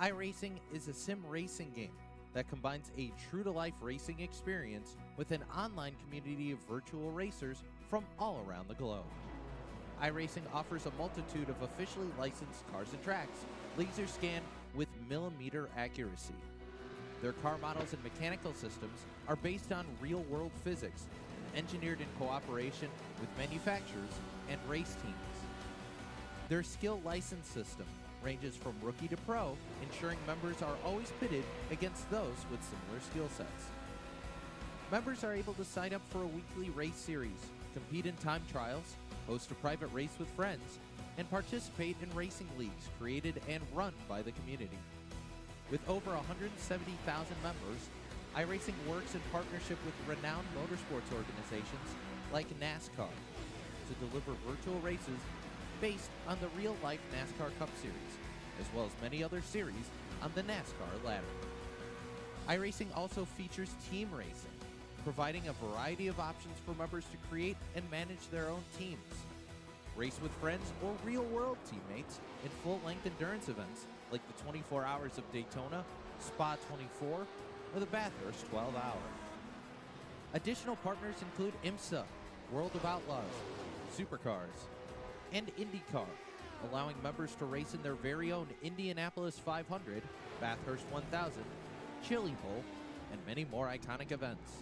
iRacing is a sim racing game that combines a true-to-life racing experience with an online community of virtual racers from all around the globe. iRacing offers a multitude of officially licensed cars and tracks, laser scanned with millimeter accuracy. Their car models and mechanical systems are based on real-world physics, engineered in cooperation with manufacturers and race teams. Their skill license system ranges from rookie to pro, ensuring members are always pitted against those with similar skill sets. Members are able to sign up for a weekly race series, compete in time trials, host a private race with friends, and participate in racing leagues created and run by the community. With over 170,000 members, iRacing works in partnership with renowned motorsports organizations like NASCAR to deliver virtual races based on the real-life NASCAR Cup Series, as well as many other series on the NASCAR ladder. iRacing also features team racing, providing a variety of options for members to create and manage their own teams. Race with friends or real-world teammates in full-length endurance events like the 24 Hours of Daytona, Spa 24, or the Bathurst 12 Hour. Additional partners include IMSA, World of Outlaws, Supercars, and IndyCar, allowing members to race in their very own Indianapolis 500, Bathurst 1000, Chili Bowl, and many more iconic events.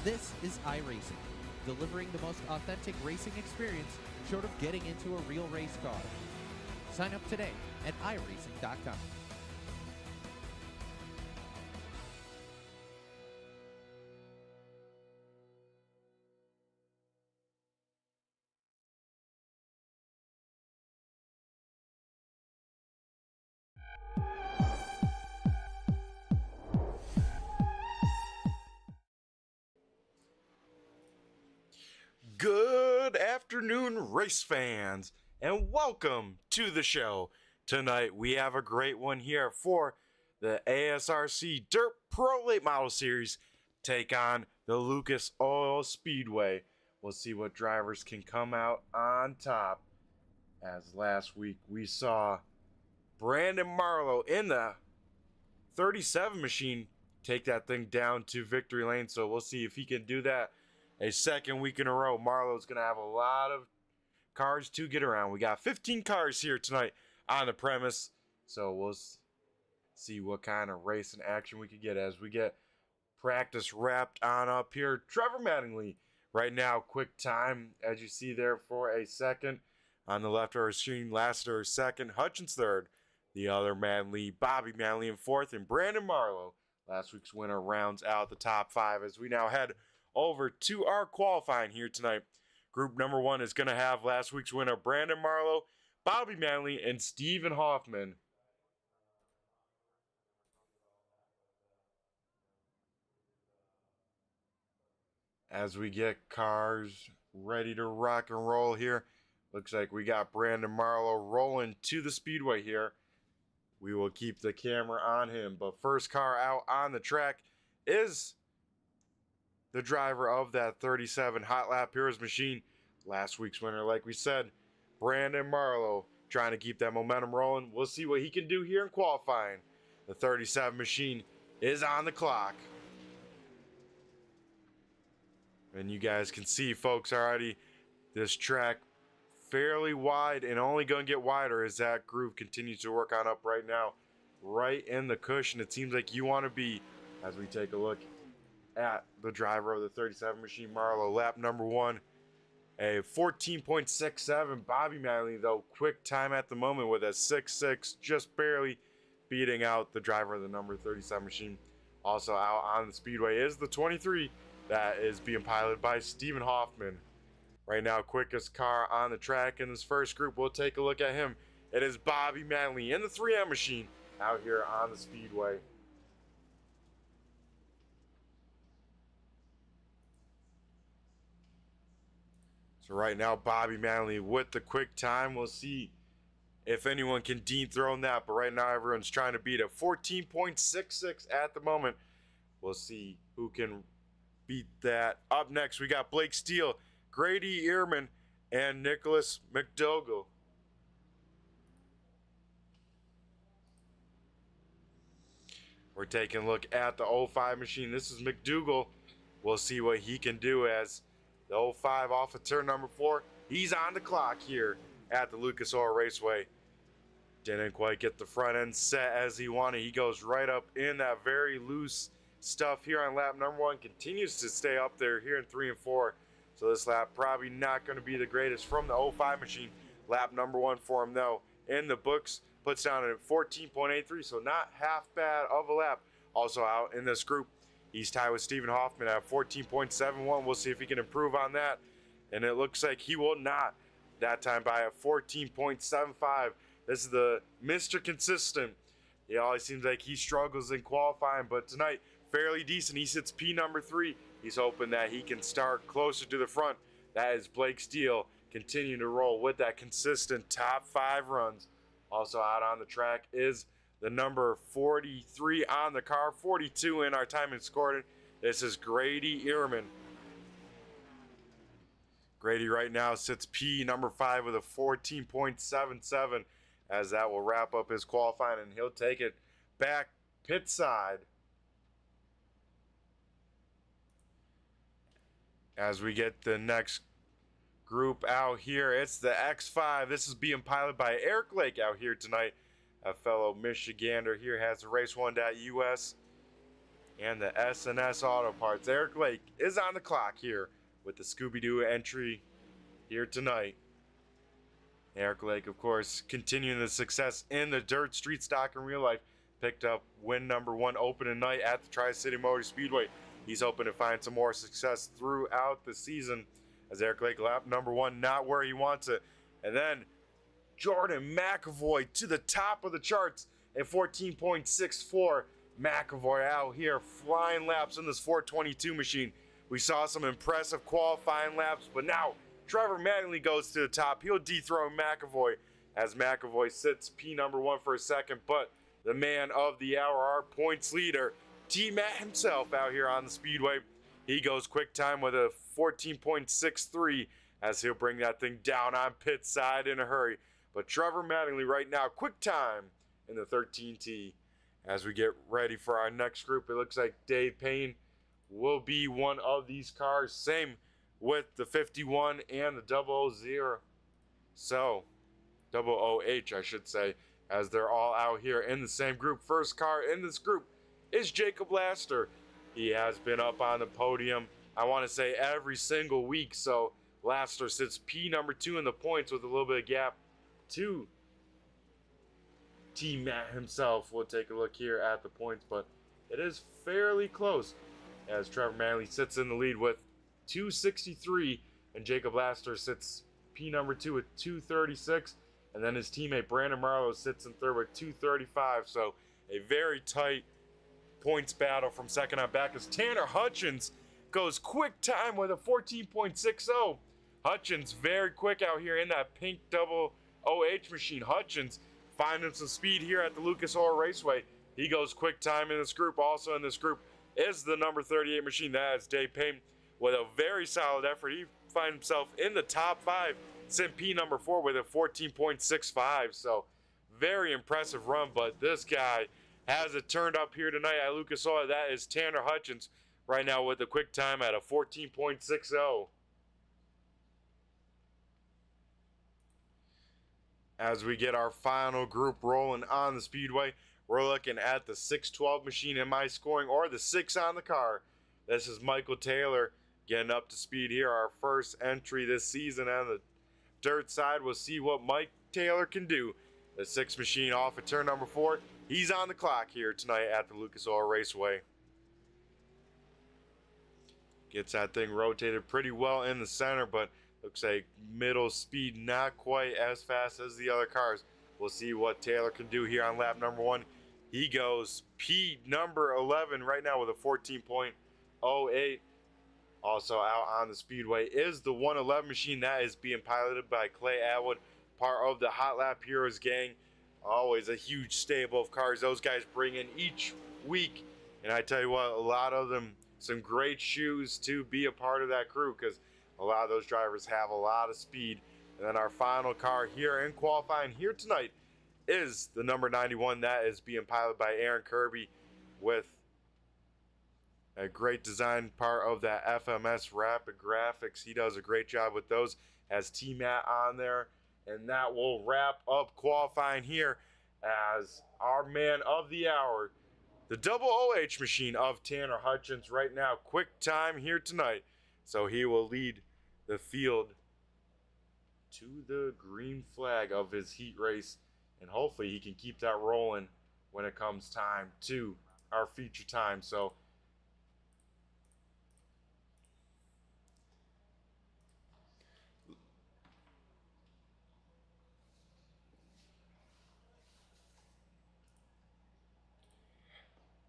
This is iRacing, delivering the most authentic racing experience short of getting into a real race car. Sign up today at iRacing.com. Good afternoon, race fans, and welcome to the show. Tonight we have a great one here for the ASRC Dirt Pro Late Model Series take on the Lucas Oil Speedway. We'll see what drivers can come out on top. As last week we saw Brandon Marlowe in the 37 machine take that thing down to victory lane, so we'll see if he can do that a second week in a row. Marlowe's going to have a lot of cars to get around. We got 15 cars here tonight on the premise, so we'll see what kind of racing action we can get as we get practice wrapped on up here. Trevor Mattingly right now, quick time, as you see there for a second. On the left of our screen, Lassiter second, Hutchins third, the other Mattingly, Bobby Mattingly in fourth, and Brandon Marlowe, last week's winner, rounds out the top five as we now head over to our qualifying here tonight. Group number one is going to have last week's winner Brandon Marlowe, Bobby Manley, and Stephen Hoffman. As we get cars ready to rock and roll here, looks like we got Brandon Marlowe rolling to the speedway here. We will keep the camera on him, but first car out on the track is the driver of that 37 Hot Lap Heroes machine, last week's winner, like we said, Brandon Marlowe, trying to keep that momentum rolling. We'll see what he can do here in qualifying. The 37 machine is on the clock. And you guys can see, folks, already this track fairly wide and only going to get wider as that groove continues to work on up right now. Right in the cushion it seems like you want to be as we take a look at the driver of the 37 machine, Marlowe. Lap number one, a 14.67. Bobby Manley, though, quick time at the moment with a 6.6, just barely beating out the driver of the number 37 machine. Also out on the speedway is the 23 that is being piloted by Stephen Hoffman. Right now, quickest car on the track in this first group. We'll take a look at him. It is Bobby Manley in the 3M machine out here on the speedway. So right now, Bobby Manley with the quick time. We'll see if anyone can dethrone that. But right now, everyone's trying to beat a 14.66 at the moment. We'll see who can beat that. Up next, we got Blake Steele, Grady Ehrman, and Nicholas McDougall. We're taking a look at the 05 machine. This is McDougal. We'll see what he can do as the 05 off of turn number 4. He's on the clock here at the Lucas Oil Raceway. Didn't quite get the front end set as he wanted. He goes right up in that very loose stuff here on lap number 1. Continues to stay up there here in 3 and 4. So this lap probably not going to be the greatest from the 05 machine. Lap number 1 for him though. In the books, puts down at 14.83. So not half bad of a lap. Also out in this group, he's tied with Stephen Hoffman at 14.71. We'll see if he can improve on that. And it looks like he will not. That time by a 14.75. This is the Mr. Consistent. It always seems like he struggles in qualifying, but tonight, fairly decent. He sits P number 3. He's hoping that he can start closer to the front. That is Blake Steele continuing to roll with that consistent top 5 runs. Also out on the track is the number 43 on the car, 42 in our time and scoring. This is Grady Ehrman. Grady right now sits P number 5 with a 14.77 as that will wrap up his qualifying, and he'll take it back pit side. As we get the next group out here, it's the X5. This is being piloted by Eric Lake out here tonight. A fellow Michigander here has the race1.us and the S&S Auto Parts. Eric Lake is on the clock here with the Scooby-Doo entry here tonight. Eric Lake, of course, continuing the success in the dirt, street stock, and real life. Picked up win number 1 opening night at the Tri-City Motor Speedway. He's hoping to find some more success throughout the season as Eric Lake, lap number 1, not where he wants it. And then Jordan McAvoy to the top of the charts at 14.64. McAvoy out here flying laps in this 422 machine. We saw some impressive qualifying laps, but now Trevor Mattingly goes to the top. He'll dethrone McAvoy as McAvoy sits P number 1 for a second, but the man of the hour, our points leader, T-Matt himself out here on the speedway. He goes quick time with a 14.63 as he'll bring that thing down on pit side in a hurry. But Trevor Mattingly right now, quick time in the 13T. As we get ready for our next group, it looks like Dave Payne will be one of these cars. Same with the 51 and the 000. So, 00H, I should say, as they're all out here in the same group. First car in this group is Jacob Laster. He has been up on the podium, I want to say, every single week. So, Laster sits P number 2 in the points with a little bit of gap to T-Matt himself. We'll take a look here at the points, but it is fairly close as Trevor Manley sits in the lead with 263, and Jacob Laster sits P number 2 with 236, and then his teammate Brandon Marlowe sits in third with 235. So a very tight points battle from second on back as Tanner Hutchins goes quick time with a 14.60. Hutchins very quick out here in that pink 00H machine. Hutchins finding some speed here at the Lucas Oil Raceway. He goes quick time in this group. Also in this group is the number 38 machine. That is Dave Payne with a very solid effort. He finds himself in the top 5. Sim P number 4 with a 14.65. So very impressive run, but this guy has it turned up here tonight at Lucas Oil. That is Tanner Hutchins right now with a quick time at a 14.60. As we get our final group rolling on the speedway, we're looking at the 612 machine in my scoring, or the 6 on the car. This is Michael Taylor getting up to speed here. Our first entry this season on the dirt side. We'll see what Mike Taylor can do. The 6 machine off at turn number 4. He's on the clock here tonight at the Lucas Oil Raceway. Gets that thing rotated pretty well in the center, but looks like middle speed not quite as fast as the other cars. We'll see what Taylor can do here on lap number 1. He goes P number 11 right now with a 14.08. Also out on the speedway is the 111 machine that is being piloted by Clay Atwood, part of the Hot Lap Heroes gang. Always a huge stable of cars those guys bring in each week. And I tell you what, a lot of them, some great shoes to be a part of that crew, because a lot of those drivers have a lot of speed. And then our final car here in qualifying here tonight is the number 91 that is being piloted by Aaron Kirby. with a great design part of that FMS Rapid Graphics. He does a great job with those. Has T-Mat on there. And that will wrap up qualifying here as our man of the hour, the double OH machine of Tanner Hutchins right now. Quick time here tonight. So he will lead the field to the green flag of his heat race. And hopefully he can keep that rolling when it comes time to our feature time. So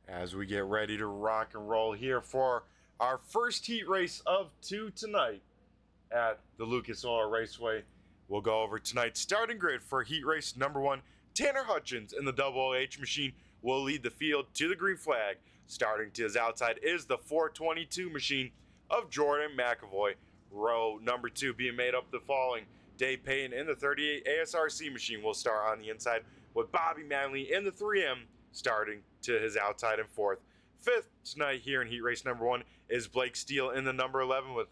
as we get ready to rock and roll here for our first heat race of 2 tonight at the Lucas Oil Raceway, we'll go over tonight's starting grid for heat race number 1. Tanner Hutchins in the double OH machine will lead the field to the green flag. Starting to his outside is the 422 machine of Jordan McAvoy. Row number 2 being made up the following. Dave Payton in the 38 ASRC machine will start on the inside, with Bobby Manley in the 3M starting to his outside in 4th. 5th tonight here in heat race number 1 is Blake Steele in the number 11, with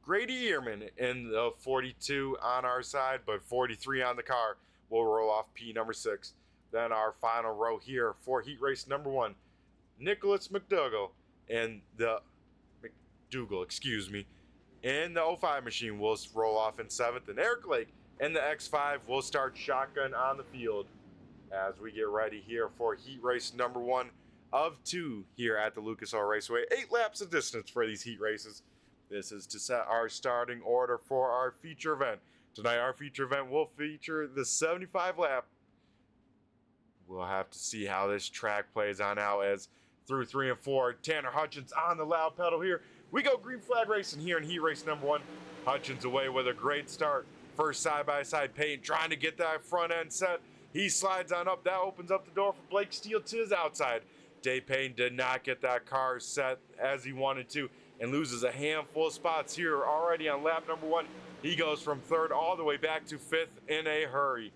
Grady Ehrman in the 42 on our side, but 43 on the car will roll off P number 6. Then our final row here for heat race number 1, Nicholas McDougall in the in the 05 machine will roll off in 7th, and Eric Lake in the X5 will start shotgun on the field as we get ready here for heat race number 1 of 2 here at the Lucas Oil Raceway. 8 laps of distance for these heat races. This is to set our starting order for our feature event. Tonight our feature event will feature the 75 lap. We'll have to see how this track plays on out as through 3 and 4, Tanner Hutchins on the loud pedal here. We go green flag racing here in heat race number 1. Hutchins away with a great start. First side-by-side Payton trying to get that front end set. He slides on up. That opens up the door for Blake Steele to his outside. Dave Payton did not get that car set as he wanted to and loses a handful of spots here already on lap number 1. He goes from 3rd all the way back to 5th in a hurry.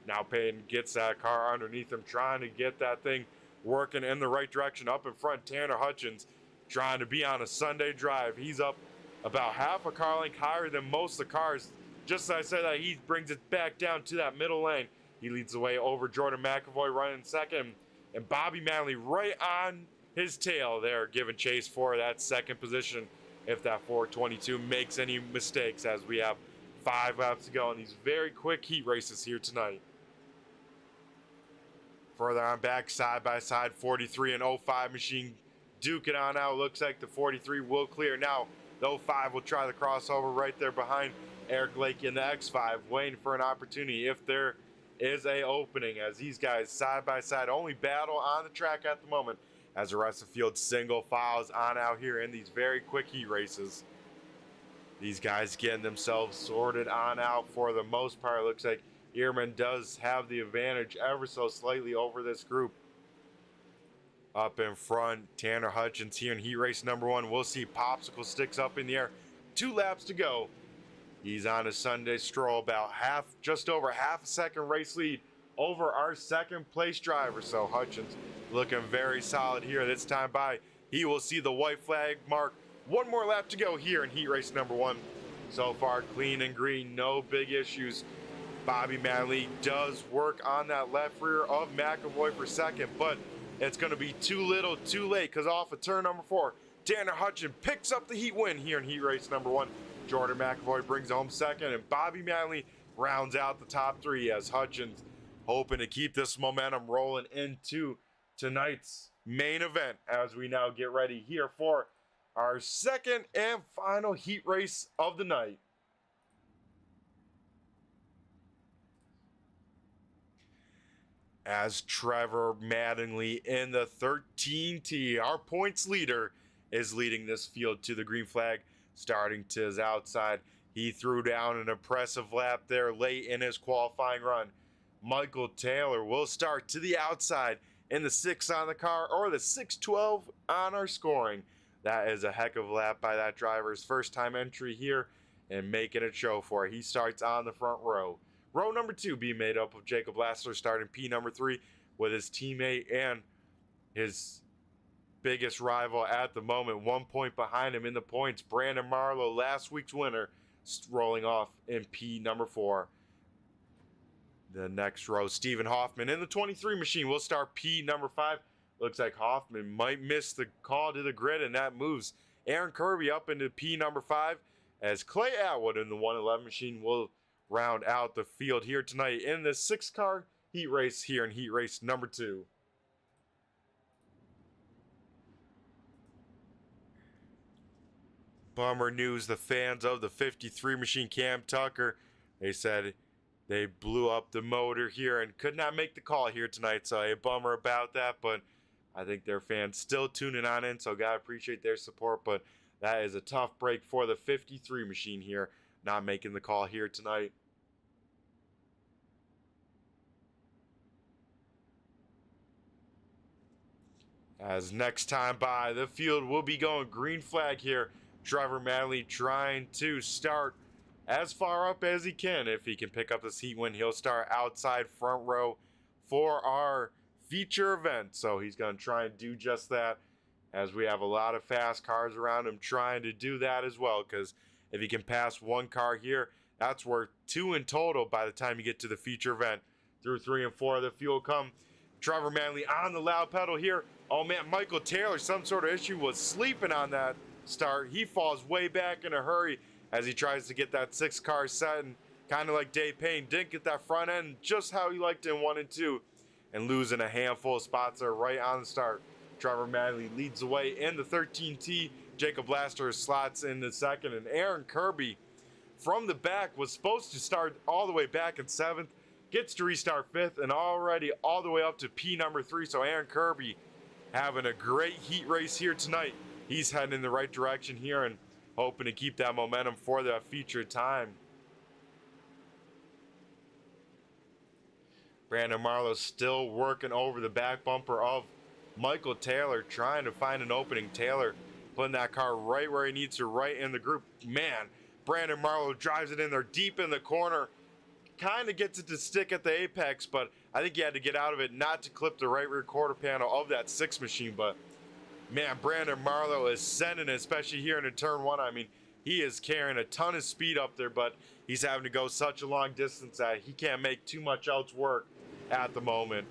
Now Payton gets that car underneath him, trying to get that thing working in the right direction. Up in front, Tanner Hutchins trying to be on a Sunday drive. He's up about half a car length higher than most of the cars. Just as I said that, he brings it back down to that middle lane. He leads the way over Jordan McAvoy running 2nd, and Bobby Manley right on his tail there, giving chase for that 2nd position if that 422 makes any mistakes, as we have 5 laps to go in these very quick heat races here tonight. Further on back, side by side, 43 and 05 machine duke it on out. Looks like the 43 will clear. Now the 05 will try the crossover right there behind Eric Lake in the X5, waiting for an opportunity if there is a opening, as these guys side by side only battle on the track at the moment, as the rest of the field single files on out here in these very quick heat races. These guys getting themselves sorted on out for the most part. Looks like Ehrman does have the advantage ever so slightly over this group. Up in front, Tanner Hutchins here in heat race number 1. We'll see popsicle sticks up in the air. 2 laps to go. He's on a Sunday stroll, about just over half a second race lead over our 2nd place driver. So Hutchins looking very solid here this time by. He will see the white flag mark. 1 more lap to go here in heat race number 1. So far clean and green, no big issues. Bobby Manley does work on that left rear of McAvoy for 2nd, but it's going to be too little too late, because off of turn number 4, Tanner Hutchins picks up the heat win here in heat race number 1. Jordan McAvoy brings home 2nd, and Bobby Manley rounds out the top 3 as Hutchins hoping to keep this momentum rolling into tonight's main event, as we now get ready here for our 2nd and final heat race of the night. As Trevor Mattingly in the 13T, our points leader, is leading this field to the green flag. Starting to his outside, he threw down an impressive lap there late in his qualifying run. Michael Taylor will start to the outside in the 6 on the car, or the 612 on our scoring. That is a heck of a lap by that driver's first time entry here and making it show for it. He starts on the front row. Row number 2 being made up of Jacob Lassler starting P number 3, with his teammate and his biggest rival at the moment. 1 point behind him in the points. Brandon Marlowe, last week's winner, rolling off in P number 4. The next row, Stephen Hoffman in the 23 machine will start P number 5. Looks like Hoffman might miss the call to the grid, and that moves Aaron Kirby up into P number 5, as Clay Atwood in the 111 machine will round out the field here tonight in the 6-car heat race here in heat race number 2. Bummer news, the fans of the 53 machine, Cam Tucker, they said they blew up the motor here and could not make the call here tonight, so a bummer about that, but I think their fans still tuning on in, so gotta appreciate their support. But that is a tough break for the 53 machine here, not making the call here tonight. As next time by, the field will be going green flag here. Trevor Manley trying to start as far up as he can. If he can pick up this heat win, he'll start outside front row for our feature event. So he's going to try and do just that, as we have a lot of fast cars around him trying to do that as well, because if he can pass one car here, that's worth 2 in total by the time you get to the feature event. Through 3 and 4 of the field come Trevor Manley on the loud pedal here. Oh man, Michael Taylor, some sort of issue, was sleeping on that start. He falls way back in a hurry as he tries to get that 6-car set, and kind of like Dave Payne, didn't get that front end just how he liked it in 1 and 2, and losing a handful of spots there right on the start. Trevor Manley leads the way in the 13T. Jacob Laster slots in the 2nd, and Aaron Kirby from the back was supposed to start all the way back in 7th, gets to restart 5th, and already all the way up to P number 3. So Aaron Kirby having a great heat race here tonight. He's heading in the right direction here and hoping to keep that momentum for the featured time. Brandon Marlowe still working over the back bumper of Michael Taylor, trying to find an opening. Taylor putting that car right where he needs to, right in the group. Man, Brandon Marlowe drives it in there deep in the corner. Kind of gets it to stick at the apex, but I think he had to get out of it not to clip the right rear quarter panel of that 6 machine. But man, Brandon Marlowe is sending it, especially here in turn 1. I mean, he is carrying a ton of speed up there, but he's having to go such a long distance that he can't make too much else work at the moment.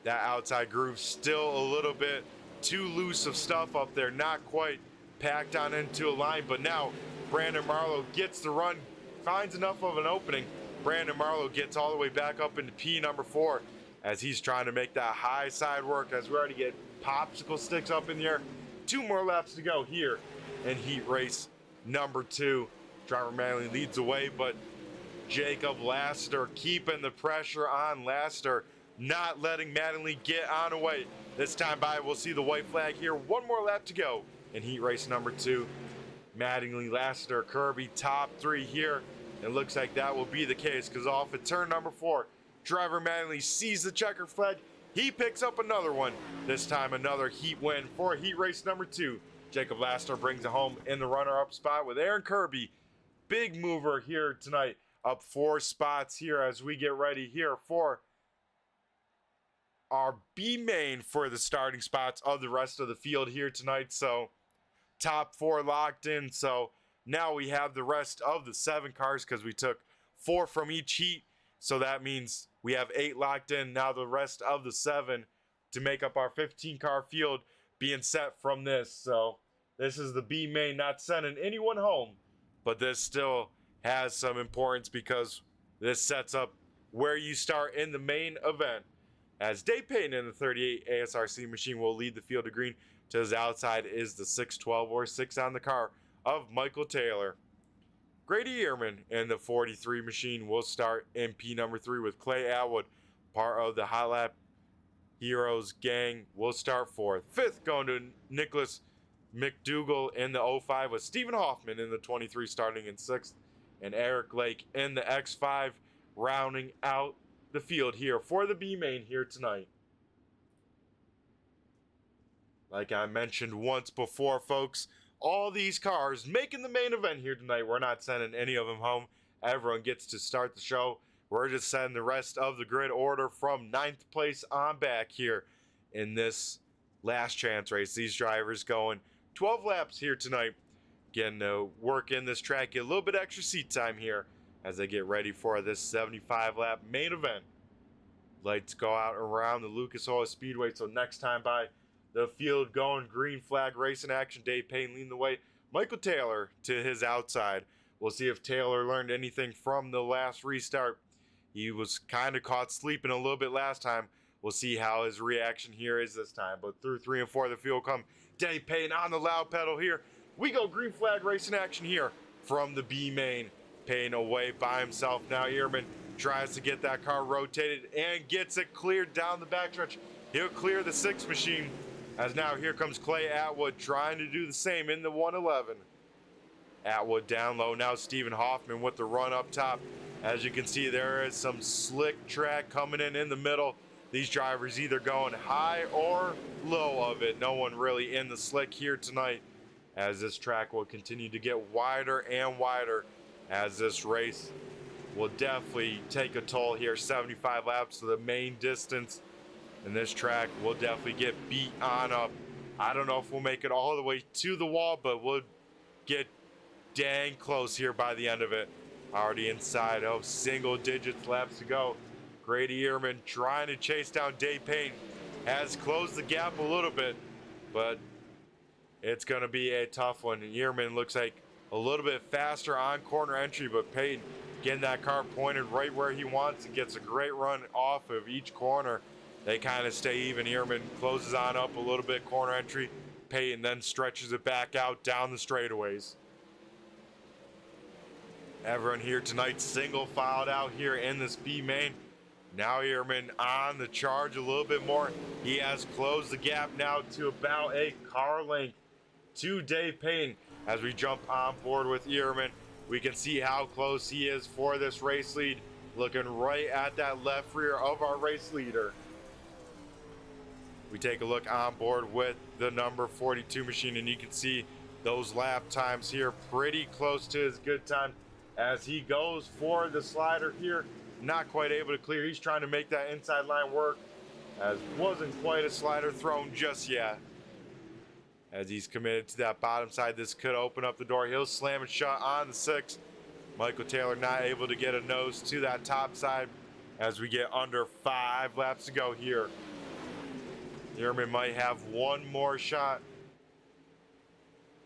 That outside groove still a little bit too loose of stuff up there, not quite packed on into a line, but now Brandon Marlowe gets the run, finds enough of an opening. Brandon Marlowe gets all the way back up into P number 4 as he's trying to make that high side work, as we already get popsicle sticks up in the air. 2 more laps to go here in heat race number 2. Trevor Manley leads the way, but Jacob Laster keeping the pressure on Laster, not letting Mattingly get on away. This time by, we'll see the white flag here. 1 more lap to go in heat race number 2. Mattingly, Laster, Kirby, top 3 here. It looks like that will be the case, because off at turn number 4, Trevor Mattingly sees the checker flag. He picks up another one. This time another heat win for heat race number 2. Jacob Laster brings it home in the runner-up spot with Aaron Kirby. Big mover here tonight, up 4 spots here as we get ready here for our B main for the starting spots of the rest of the field here tonight. So top 4 locked in. So now we have the rest of the 7 cars, because we took 4 from each heat. So that means we have 8 locked in. Now the rest of the 7 to make up our 15-car field being set from this. So this is the B main, not sending anyone home, but this still has some importance, because this sets up where you start in the main event. As Dave Payton in the 38 ASRC machine will lead the field to green. To his outside is the 612 or 6 on the car of Michael Taylor. Grady Ehrman in the 43 machine will start in P number 3 with Clay Atwood, part of the Hot Lap Heroes gang, will start 4th. 5th going to Nicholas McDougall in the 05, with Stephen Hoffman in the 23 starting in 6th, and Eric Lake in the X5 rounding out the field here for the B main here tonight. Like I mentioned once before, folks, all these cars making the main event here tonight. We're not sending any of them home. Everyone gets to start the show we're just setting the rest of the grid order from 9th place on back here in this last chance race. These drivers going 12 laps here tonight, getting to work in this track, get a little bit extra seat time here as they get ready for this 75 lap main event. Lights go out around the Lucas Oil Speedway, so next time by the field going green flag racing action. Dave Payne leading the way, Michael Taylor to his outside. We'll see if Taylor learned anything from the last restart. He was kind of caught sleeping a little bit last time. We'll see how his reaction here is this time. But through 3 and 4 of the field come Dave Payne on the loud pedal here. We go green flag racing action here from the B main. Payne away by himself now. Ehrman tries to get that car rotated and gets it cleared down the backstretch. He'll clear the 6 machine, as now here comes Clay Atwood trying to do the same in the 111. Atwood down low. Now Stephen Hoffman with the run up top. As you can see, there is some slick track coming in the middle. These drivers either going high or low of it. No one really in the slick here tonight, as this track will continue to get wider and wider as this race will definitely take a toll here. 75 laps to the main distance, and this track will definitely get beat on up. I don't know if we'll make it all the way to the wall, but we'll get dang close here by the end of it. Already inside of single digits laps to go. Grady Ehrman trying to chase down Dave Payne, has closed the gap a little bit, but it's going to be a tough one. Ehrman looks like a little bit faster on corner entry, but Payne getting that car pointed right where he wants and gets a great run off of each corner. They kind of stay even. Ehrman closes on up a little bit corner entry. Payne then stretches it back out down the straightaways. Everyone here tonight single filed out here in this B main. Now Ehrman on the charge a little bit more. He has closed the gap now to about a car length to Dave Payne. As we jump on board with Ehrman, we can see how close he is for this race lead. Looking right at that left rear of our race leader. We take a look on board with the number 42 machine, and you can see those lap times here pretty close to his good time. As he goes for the slider here, not quite able to clear. He's trying to make that inside line work, as wasn't quite a slider thrown just yet. As he's committed to that bottom side, this could open up the door. He'll slam it shut on the 6. Michael Taylor not able to get a nose to that top side as we get under 5 laps to go here. Ehrman might have one more shot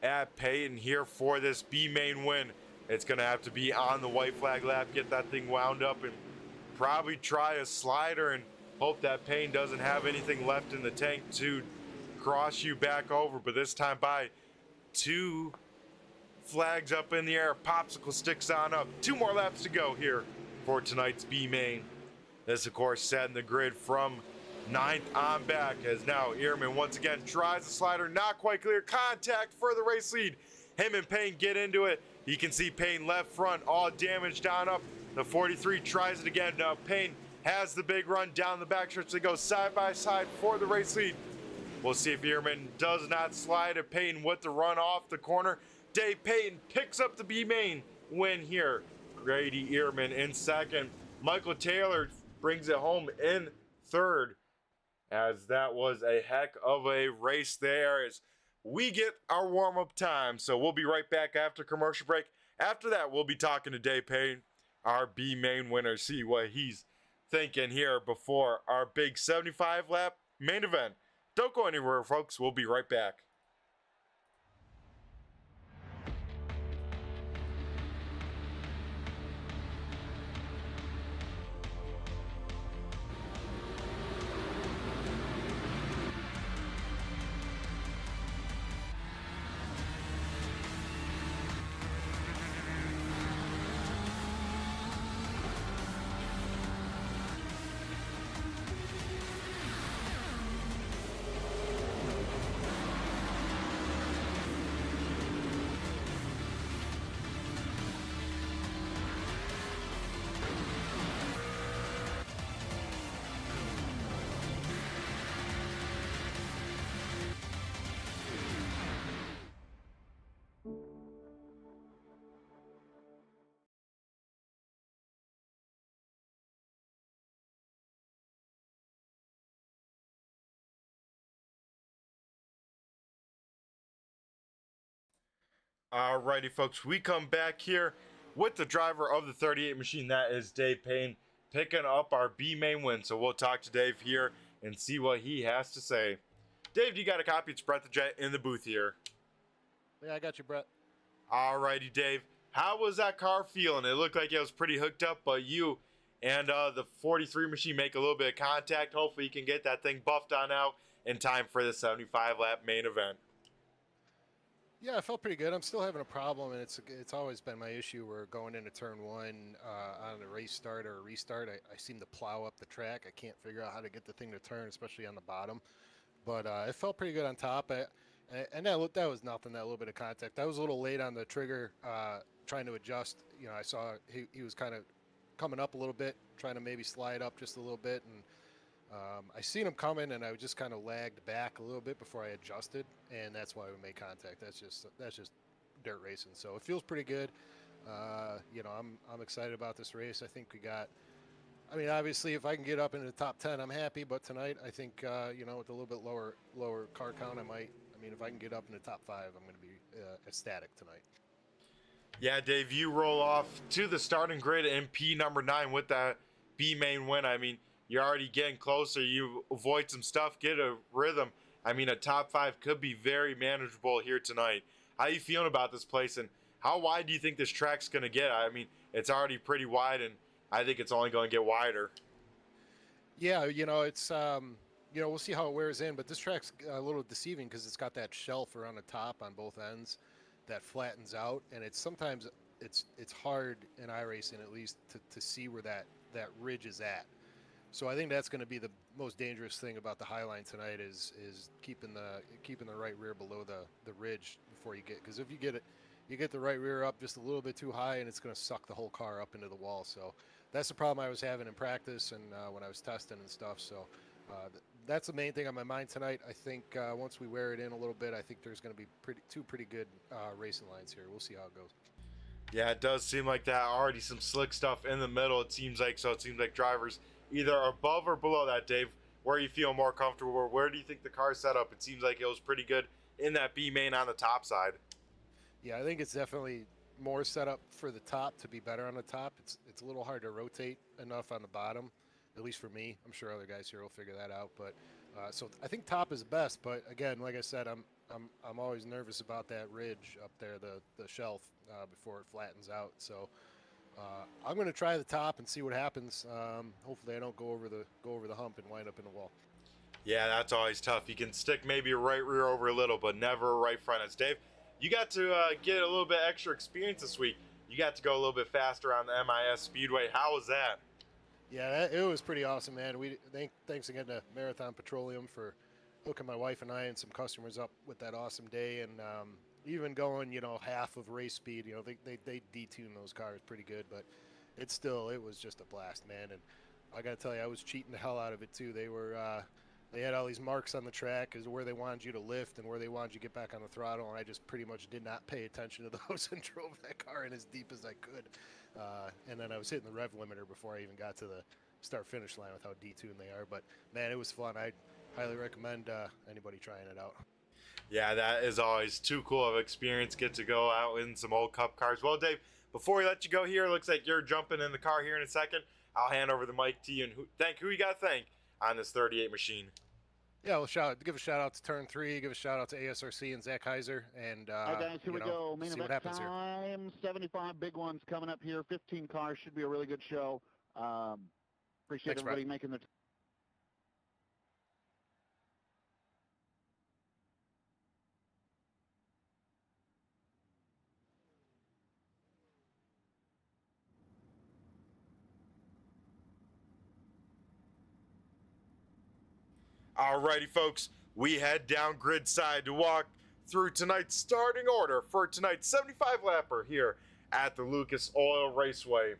at Payton here for this B main win. It's going to have to be on the white flag lap, get that thing wound up, and probably try a slider and hope that Payne doesn't have anything left in the tank to cross you back over. But this time by 2 flags up in the air, popsicle sticks on up. 2 more laps to go here for tonight's B main. This, of course, setting the grid from 9th on back, as now Ehrman once again tries the slider, not quite clear. Contact for the race lead. Him and Payne get into it. You can see Payne left front all damaged down up. The 43 tries it again. Now Payne has the big run down the backstretch. They go side by side for the race lead. We'll see if Ehrman does not slide at Payne with the run off the corner. Dave Payton picks up the B main win here. Grady Ehrman in 2nd. Michael Taylor brings it home in 3rd, as that was a heck of a race there as we get our warm-up time. So we'll be right back after commercial break. After that, we'll be talking to Dave Payne, our B main winner, see what he's thinking here before our big 75 lap main event. Don't go anywhere, folks. We'll be right back. Alrighty, folks, we come back here with the driver of the 38 machine. That is Dave Payne, picking up our B main win. So we'll talk to Dave here and see what he has to say. Dave, you got a copy? It's Brett the Jet in the booth here. Yeah, I got you, Brett. Alrighty, Dave. How was that car feeling? It looked like it was pretty hooked up, but you and the 43 machine make a little bit of contact. Hopefully you can get that thing buffed on out in time for the 75 lap main event. Yeah, I felt pretty good. I'm still having a problem, and it's always been my issue where going into turn one on a race start or a restart, I seem to plow up the track. I can't figure out how to get the thing to turn, especially on the bottom. But it felt pretty good on top. And that was nothing, that little bit of contact. I was a little late on the trigger trying to adjust. You know, I saw he was kind of coming up a little bit, trying to maybe slide up just a little bit, and I seen him coming, and I just kind of lagged back a little bit before I adjusted, and that's why we made contact. That's just dirt racing. So it feels pretty good. You know, I'm excited about this race. I think we got. I mean, obviously, if I can get up into the top 10, I'm happy. But tonight, I think you know, with a little bit lower car count, I might. I mean, if I can get up in the top 5, I'm going to be ecstatic tonight. Yeah, Dave, you roll off to the starting grid in P number 9 with that B main win. I mean, you're already getting closer. You avoid some stuff, get a rhythm. I mean, a top 5 could be very manageable here tonight. How you feeling about this place, and how wide do you think this track's going to get? I mean, it's already pretty wide, and I think it's only going to get wider. Yeah, you know, it's you know, we'll see how it wears in, but this track's a little deceiving because it's got that shelf around the top on both ends that flattens out, and sometimes it's hard in iRacing at least to see where that ridge is at. So I think that's going to be the most dangerous thing about the Highline tonight is keeping the right rear below the ridge before you get, because if you get the right rear up just a little bit too high, and it's going to suck the whole car up into the wall. So that's the problem I was having in practice and when I was testing and stuff. So that's the main thing on my mind tonight. I think once we wear it in a little bit, I think there's going to be two pretty good racing lines here. We'll see how it goes. Yeah, it does seem like that. Already some slick stuff in the middle, it seems like. So it seems like drivers either above or below that, Dave. Where you feel more comfortable, or where do you think the car's set up? It seems like it was pretty good in that B main on the top side. Yeah, I think it's definitely more set up for the top to be better on the top. It's a little hard to rotate enough on the bottom, at least for me. I'm sure other guys here will figure that out. But so I think top is best. But again, like I said, I'm always nervous about that ridge up there, the shelf before it flattens out. So I'm going to try the top and see what happens. Hopefully, I don't go over the hump and wind up in the wall. Yeah, that's always tough. You can stick maybe a right rear over a little, but never a right front. As Dave, you got to get a little bit extra experience this week. You got to go a little bit faster on the MIS Speedway. How was that? Yeah, it was pretty awesome, man. Thanks again to Marathon Petroleum for hooking my wife and I and some customers up with that awesome day, and even going, you know, half of race speed. You know, they detune those cars pretty good, but it was just a blast, man. And I got to tell you, I was cheating the hell out of it too. They had all these marks on the track as where they wanted you to lift and where they wanted you to get back on the throttle, and I just pretty much did not pay attention to those and drove that car in as deep as I could. And then I was hitting the rev limiter before I even got to the start-finish line with how detuned they are. But, man, it was fun. I highly recommend anybody trying it out. Yeah, that is always too cool of an experience. Get to go out in some old Cup cars. Well, Dave, before we let you go here, it looks like you're jumping in the car here in a second. I'll hand over the mic to you and who you got to thank on this 38 machine. Yeah, we'll give a shout out to Turn 3, give a shout out to ASRC and Zach Heiser, and all right, guys, here we go. Main event time. Here. 75 big ones coming up here. 15 cars, should be a really good show. Appreciate Thanks, everybody Brett. making the. Alrighty, folks, we head down grid side to walk through tonight's starting order for tonight's 75 lapper here at the Lucas Oil Raceway.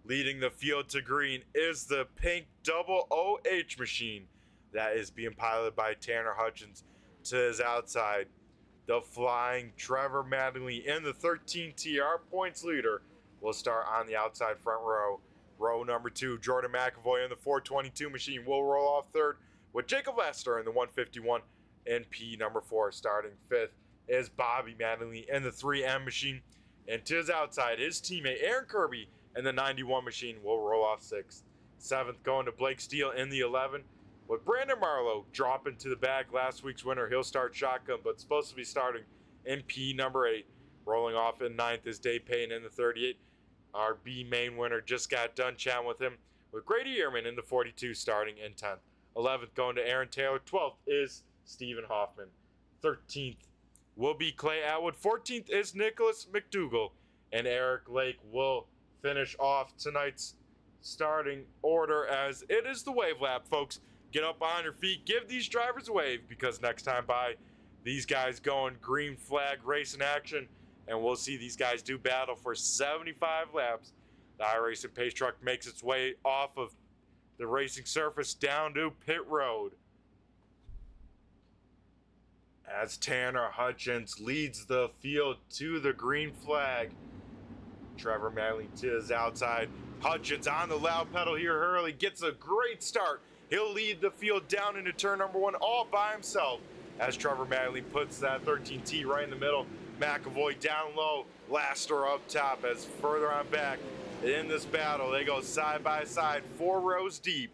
Leading the field to green is the pink double OH machine that is being piloted by Tanner Hutchins. To his outside, the flying Trevor Mattingly in the 13 TR points leader will start on the outside front row. Row number 2, Jordan McAvoy in the 422 machine will roll off third, with Jacob Lester in the 151 and P number 4 starting 5th. is Bobby Mattingly in the 3M machine. And to his outside, his teammate Aaron Kirby in the 91 machine will roll off 6th. 7th going to Blake Steele in the 11. With Brandon Marlowe dropping to the back, last week's winner, he'll start shotgun, but supposed to be starting in P number 8. Rolling off in 9th is Dave Payne in the 38. Our B main winner just got done chatting with him, with Grady Ehrman in the 42 starting in 10th. 11th going to Aaron Taylor. 12th is Stephen Hoffman. 13th will be Clay Atwood. 14th is Nicholas McDougall. And Eric Lake will finish off tonight's starting order, as it is the wave lap, folks. Get up on your feet, give these drivers a wave, because next time by, these guys going green flag racing action, and we'll see these guys do battle for 75 laps. The iRacing Pace Truck makes its way off of the racing surface down to pit road, as Tanner Hutchins leads the field to the green flag. Trevor Manley to his outside. Hutchins on the loud pedal here. Hurley gets a great start. He'll lead the field down into turn number 1 all by himself, as Trevor Manley puts that 13T right in the middle. McAvoy down low, Laster up top, as further on back in this battle, they go side by side, 4 rows deep,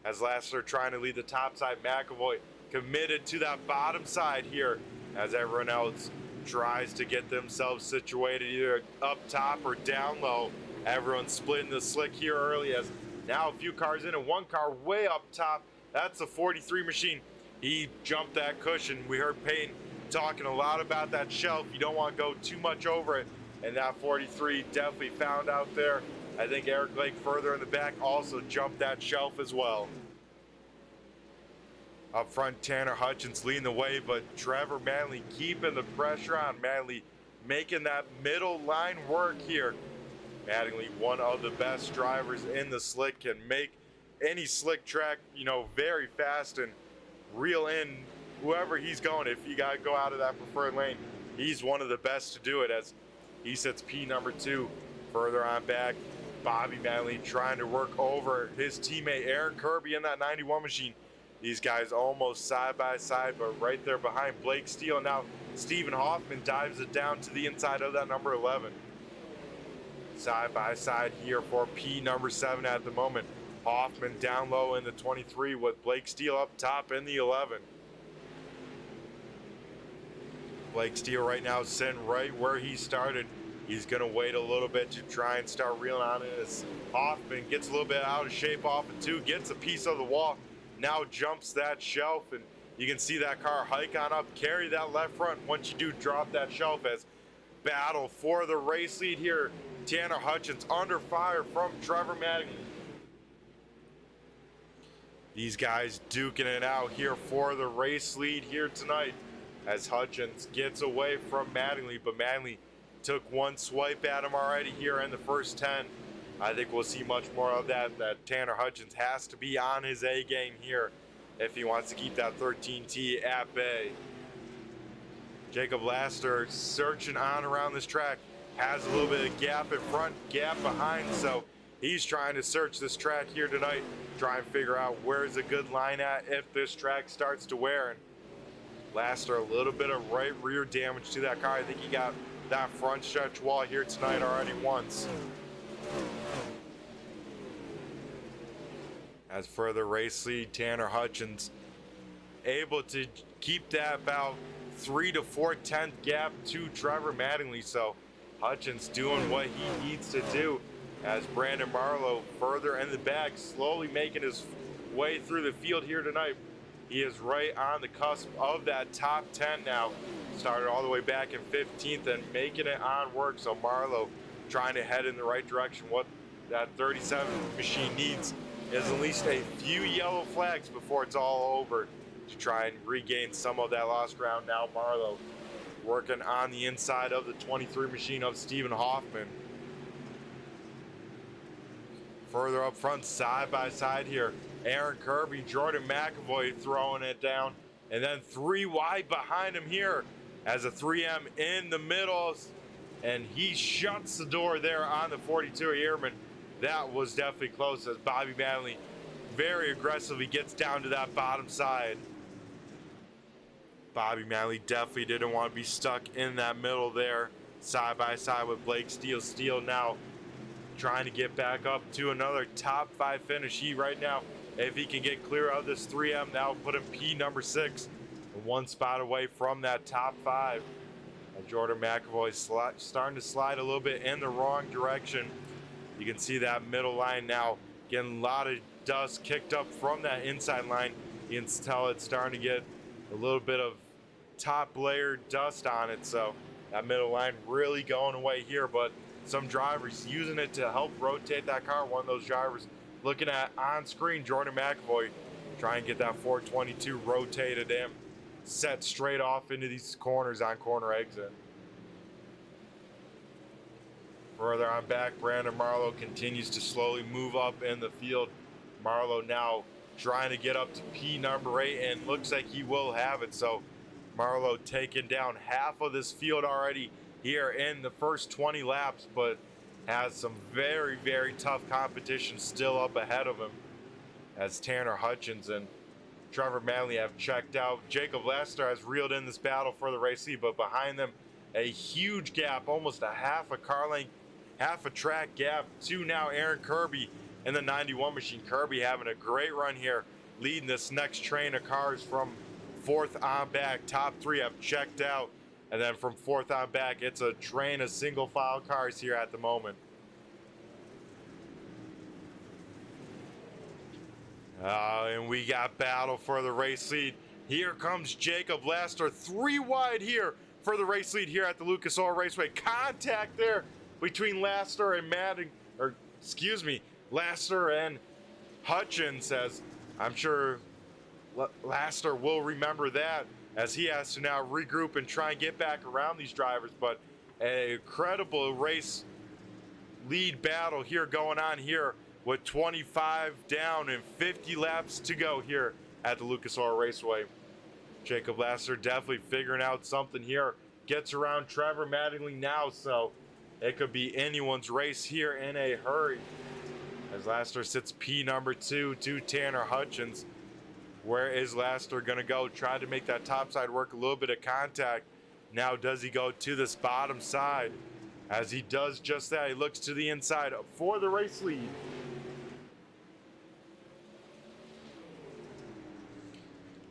as Laster trying to lead the top side. McAvoy committed to that bottom side here, as everyone else tries to get themselves situated either up top or down low. Everyone's splitting the slick here early, as now a few cars in and one car way up top. That's the 43 machine. He jumped that cushion. We heard Payne talking a lot about that shelf. You don't want to go too much over it, and that 43 definitely found out there. I think Eric Lake further in the back also jumped that shelf as well. Up front, Tanner Hutchins leading the way, but Trevor Manley keeping the pressure on. Manley making that middle line work here. Mattingly, one of the best drivers in the slick, can make any slick track, very fast and reel in whoever he's going. If you got to go out of that preferred lane, he's one of the best to do it, as he sits P number 2. Further on back, Bobby Mattingly trying to work over his teammate Aaron Kirby in that 91 machine. These guys almost side by side, but right there behind Blake Steele. Now Stephen Hoffman dives it down to the inside of that number 11. Side by side here for P number 7 at the moment. Hoffman down low in the 23, with Blake Steele up top in the 11. Blake Steele right now sitting right where he started. He's going to wait a little bit to try and start reeling on it, as Hoffman gets a little bit out of shape off of 2, gets a piece of the wall, now jumps that shelf, and you can see that car hike on up, carry that left front once you do drop that shelf, as battle for the race lead here. Tanner Hutchins under fire from Trevor Mattingly. These guys duking it out here for the race lead here tonight, as Hutchins gets away from Mattingly, but Mattingly took one swipe at him already here in the first 10. I think we'll see much more of that Tanner Hutchins has to be on his A game here if he wants to keep that 13T at bay. Jacob Laster searching on around this track, has a little bit of gap in front, gap behind, so he's trying to search this track here tonight, try and figure out where's a good line at if this track starts to wear. And Laster, a little bit of right rear damage to that car. I think he got that front stretch wall here tonight already once. As for the race lead, Tanner Hutchins able to keep that about 3 to 4/10 gap to Trevor Mattingly. So Hutchins doing what he needs to do, as Brandon Marlowe further in the back, slowly making his way through the field here tonight. He is right on the cusp of that top 10 now. Started all the way back in 15th and making it on work. So Marlowe trying to head in the right direction. What that 37 machine needs is at least a few yellow flags before it's all over to try and regain some of that lost ground. Now Marlowe working on the inside of the 23 machine of Stephen Hoffman. Further up front, side by side here, Aaron Kirby, Jordan McAvoy throwing it down, and then 3 wide behind him here as a 3M in the middle, and he shuts the door there on the 42 Ehrman. That was definitely close, as Bobby Mattingly very aggressively gets down to that bottom side. Bobby Manley definitely didn't want to be stuck in that middle there, side by side with Blake Steele. Steele now trying to get back up to another top 5 finish. He right now, if he can get clear of this 3M, that'll put him P number 6, one spot away from that top 5. And Jordan McAvoy starting to slide a little bit in the wrong direction. You can see that middle line now getting a lot of dust kicked up from that inside line. You can tell it's starting to get a little bit of top layer dust on it, so that middle line really going away here. But some drivers using it to help rotate that car. One of those drivers looking at on screen, Jordan McAvoy, trying to get that 422 rotated in, set straight off into these corners on corner exit. Further on back, Brandon Marlowe continues to slowly move up in the field. Marlowe now trying to get up to P number 8, and looks like he will have it. So Marlowe taking down half of this field already here in the first 20 laps, but has some very, very tough competition still up ahead of him, as Tanner Hutchins and Trevor Manley have checked out. Jacob Lester has reeled in this battle for the race lead, but behind them, a huge gap, almost a half a car length, half a track gap to now Aaron Kirby in the 91 machine. Kirby having a great run here, leading this next train of cars from 4th on back. Top 3 have checked out, and then from 4th on back, it's a train of single file cars here at the moment. And we got battle for the race lead. Here comes Jacob Lester, 3 wide here for the race lead here at the Lucas Oil Raceway. Contact there between Lester and Lester and Hutchins, as I'm sure Lester will remember that, as he has to now regroup and try and get back around these drivers. But an incredible race lead battle here going on here with 25 down and 50 laps to go here at the Lucas Oil Raceway. Jacob Lester definitely figuring out something here. Gets around Trevor Mattingly now, so it could be anyone's race here in a hurry. As Lester sits P number 2 to Tanner Hutchins. Where is Lester going to go? Try to make that top side work, a little bit of contact. Now does he go to this bottom side? As he does just that, he looks to the inside for the race lead.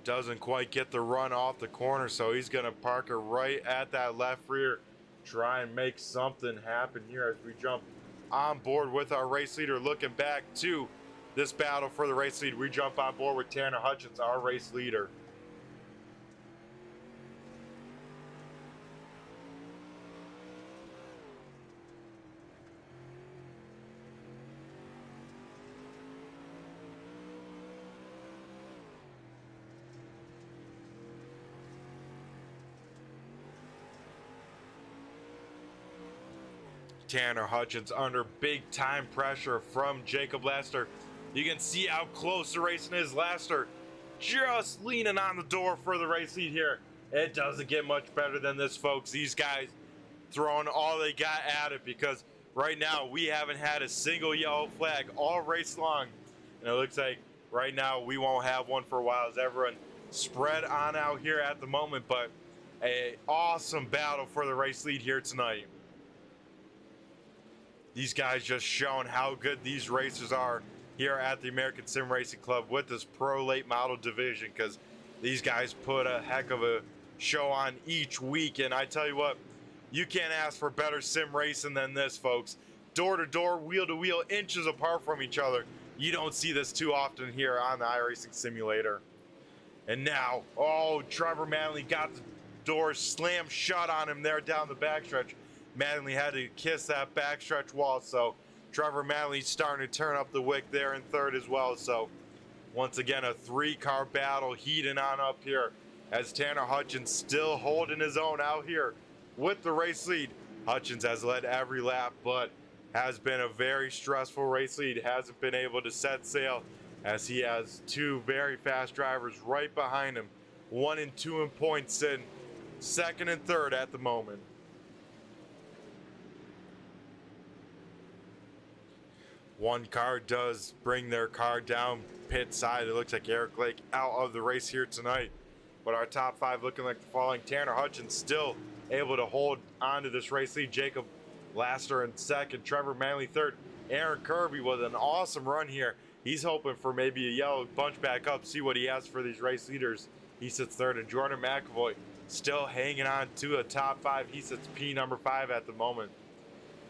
Doesn't quite get the run off the corner, so he's going to park her right at that left rear. Try and make something happen here as we jump on board with our race leader. Looking back to this battle for the race lead, we jump on board with Tanner Hutchins, our race leader. Tanner Hutchins under big time pressure from Jacob Lester. You can see how close the racing is. Lester just leaning on the door for the race lead here. It doesn't get much better than this, folks. These guys throwing all they got at it, because right now we haven't had a single yellow flag all race long. And it looks like right now we won't have one for a while, as everyone spread on out here at the moment. But an awesome battle for the race lead here tonight. These guys just showing how good these racers are here at the American Sim Racing Club with this pro late model division, because these guys put a heck of a show on each week. And I tell you what, you can't ask for better sim racing than this, folks. Door to door, wheel to wheel, inches apart from each other. You don't see this too often here on the iRacing Simulator. And now, oh, Trevor Manley got the door slammed shut on him there down the backstretch. Manley had to kiss that backstretch wall, so Trevor Manley starting to turn up the wick there in third as well. So once again, a 3-car battle heating on up here, as Tanner Hutchins still holding his own out here with the race lead. Hutchins has led every lap, but has been a very stressful race lead. Hasn't been able to set sail, as he has 2 very fast drivers right behind him. 1 and 2 in points, in second and third at the moment. One car does bring their car down pit side. It looks like Eric Lake out of the race here tonight. But our top 5 looking like the following. Tanner Hutchins still able to hold onto this race lead. Jacob Laster in second. Trevor Manley third. Aaron Kirby with an awesome run here. He's hoping for maybe a yellow bunch back up, see what he has for these race leaders. He sits third. And Jordan McAvoy still hanging on to a top 5. He sits P number 5 at the moment.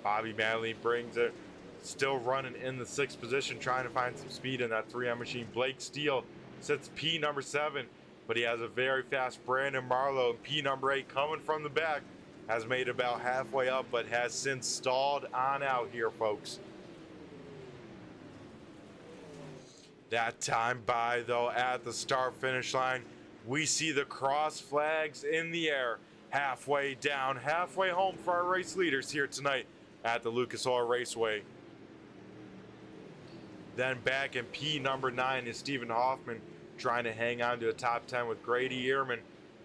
Bobby Manley brings it. Still running in the 6th position, trying to find some speed in that 3M machine. Blake Steele sits P number 7, but he has a very fast Brandon Marlowe. And P number 8 coming from the back has made about halfway up, but has since stalled on out here, folks. That time by, though, at the start finish line, we see the cross flags in the air. Halfway down, halfway home for our race leaders here tonight at the Lucas Oil Raceway. Then back in P number 9 is Stephen Hoffman trying to hang on to the top 10 with Grady Ehrman.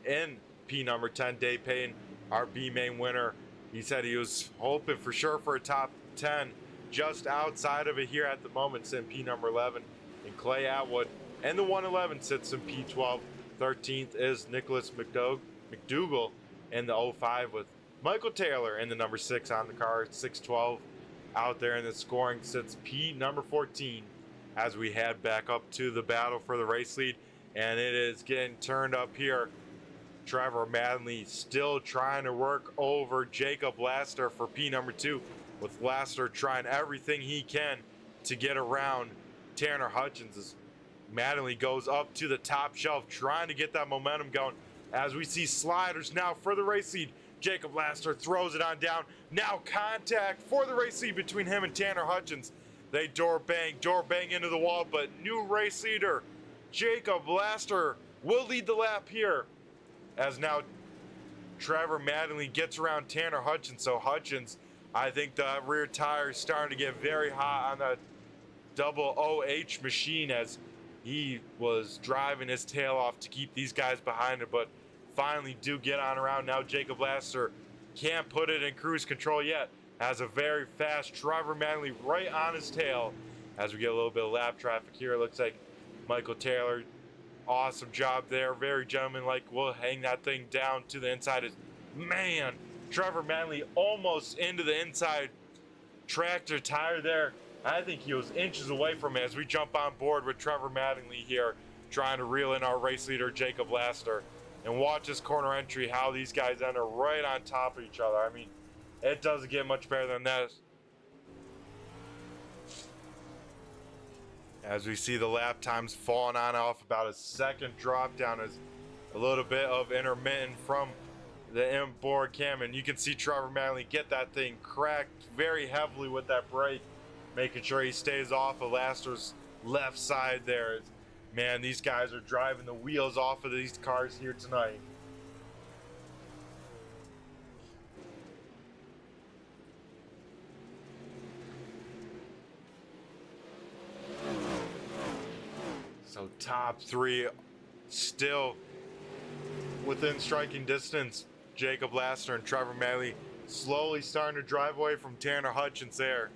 In P number 10, Dave Payton, our B main winner. He said he was hoping for sure for a top 10, just outside of it here at the moment. It's in P number 11. And Clay Atwood and the 111 sits in P12. 13th is Nicholas McDougall in the 05 with Michael Taylor in the number 6 on the car. 612 out there in the scoring sits P number 14 as we head back up to the battle for the race lead. And it is getting turned up here. Trevor Manley still trying to work over Jacob Laster for P number 2, with Laster trying everything he can to get around Tanner Hutchins as Manley goes up to the top shelf trying to get that momentum going. As we see sliders now for the race lead. Jacob Laster throws it on down. Now contact for the race lead between him and Tanner Hutchins. They door bang into the wall, but new race leader Jacob Laster will lead the lap here. As now Trevor Manley gets around Tanner Hutchins. So Hutchins, I think the rear tire is starting to get very hot on that double OH machine as he was driving his tail off to keep these guys behind him, but finally do get on around. Now Jacob Laster can't put it in cruise control yet. Has a very fast Trevor Manley right on his tail. As we get a little bit of lap traffic here, it looks like Michael Taylor, awesome job there. Very gentlemanlike. We'll hang that thing down to the inside. Man, Trevor Manley almost into the inside tractor tire there. I think he was inches away from it as we jump on board with Trevor Manley here, trying to reel in our race leader, Jacob Laster. And watch this corner entry, how these guys enter right on top of each other. I mean, it doesn't get much better than this. As we see the lap times falling on off, about a second drop down as a little bit of intermittent from the inboard cam. And you can see Trevor Manley get that thing cracked very heavily with that brake, making sure he stays off of Laster's left side there. Man, these guys are driving the wheels off of these cars here tonight. So top 3 still within striking distance. Jacob Laster and Trevor Manley slowly starting to drive away from Tanner Hutchins there.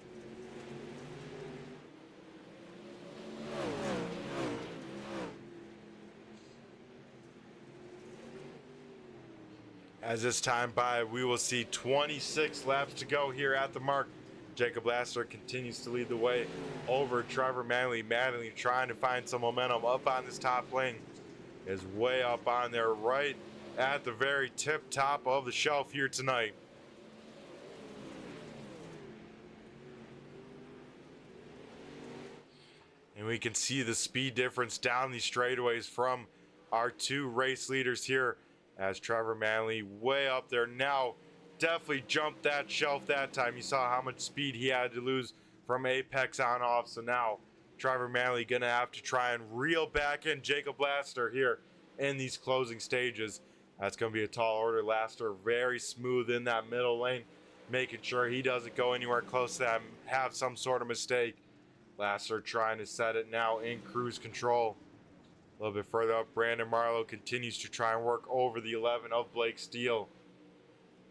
As this time by, we will see 26 laps to go here at the mark. Jacob Laster continues to lead the way over Trevor Manley. Manley trying to find some momentum up on this top lane. Is way up on there, right at the very tip top of the shelf here tonight. And we can see the speed difference down these straightaways from our 2 race leaders here, as Trevor Manley way up there now. Definitely jumped that shelf that time. You saw how much speed he had to lose from apex on off. So now Trevor Manley gonna have to try and reel back in Jacob Laster here in these closing stages. That's gonna be a tall order. Laster very smooth in that middle lane, making sure he doesn't go anywhere close to that and have some sort of mistake. Laster trying to set it now in cruise control. A little bit further up, Brandon Marlowe continues to try and work over the 11 of Blake Steele.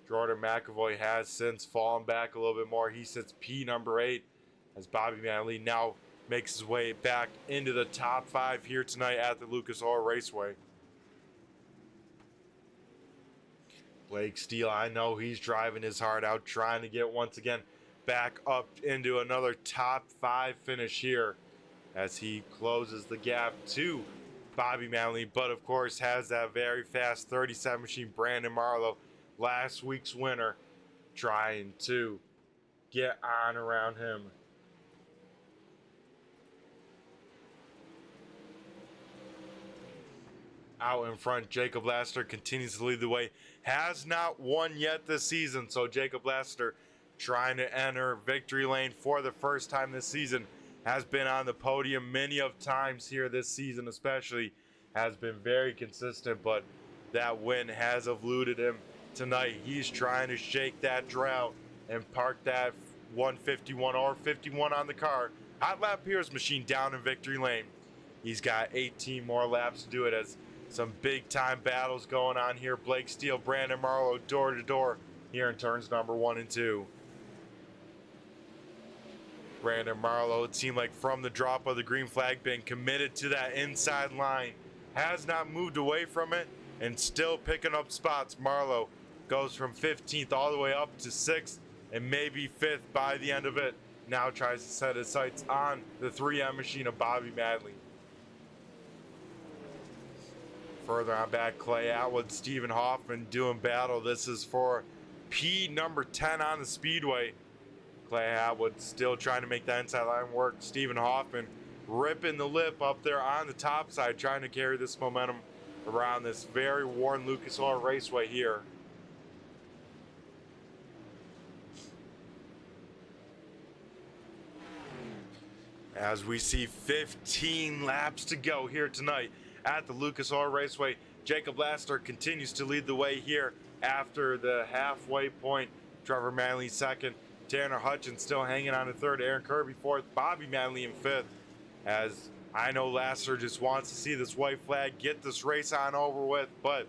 Jordan McAvoy has since fallen back a little bit more. He sits P number 8 as Bobby Manley now makes his way back into the top 5 here tonight at the Lucas Oil Raceway. Blake Steele, I know he's driving his heart out, trying to get once again back up into another top 5 finish here as he closes the gap to Bobby Manley, but of course has that very fast 37 machine Brandon Marlowe, last week's winner, trying to get on around him. Out in front, Jacob Laster continues to lead the way. Has not won yet this season, so Jacob Laster trying to enter victory lane for the first time this season. Has been on the podium many of times here this season especially. Has been very consistent, but that win has eluded him tonight. He's trying to shake that drought and park that 151 or 51 on the car. Hot Lap Heroes machine down in victory lane. He's got 18 more laps to do it as some big time battles going on here. Blake Steele, Brandon Marlowe, door to door here in turns number 1 and 2. Brandon Marlowe, it seemed like from the drop of the green flag, been committed to that inside line. Has not moved away from it and still picking up spots. Marlowe goes from 15th all the way up to 6th and maybe 5th by the end of it. Now tries to set his sights on the 3M machine of Bobby Madley. Further on back, Clay Atwood, Stephen Hoffman doing battle. This is for P number 10 on the speedway. Clay Atwood still trying to make that inside line work. Stephen Hoffman ripping the lip up there on the top side, trying to carry this momentum around this very worn Lucas Oil Raceway here. As we see 15 laps to go here tonight at the Lucas Oil Raceway, Jacob Laster continues to lead the way here after the halfway point. Trevor Manley second, Tanner Hutchins still hanging on in third, Aaron Kirby fourth, Bobby Manley in fifth. As I know Laster just wants to see this white flag, get this race on over with, but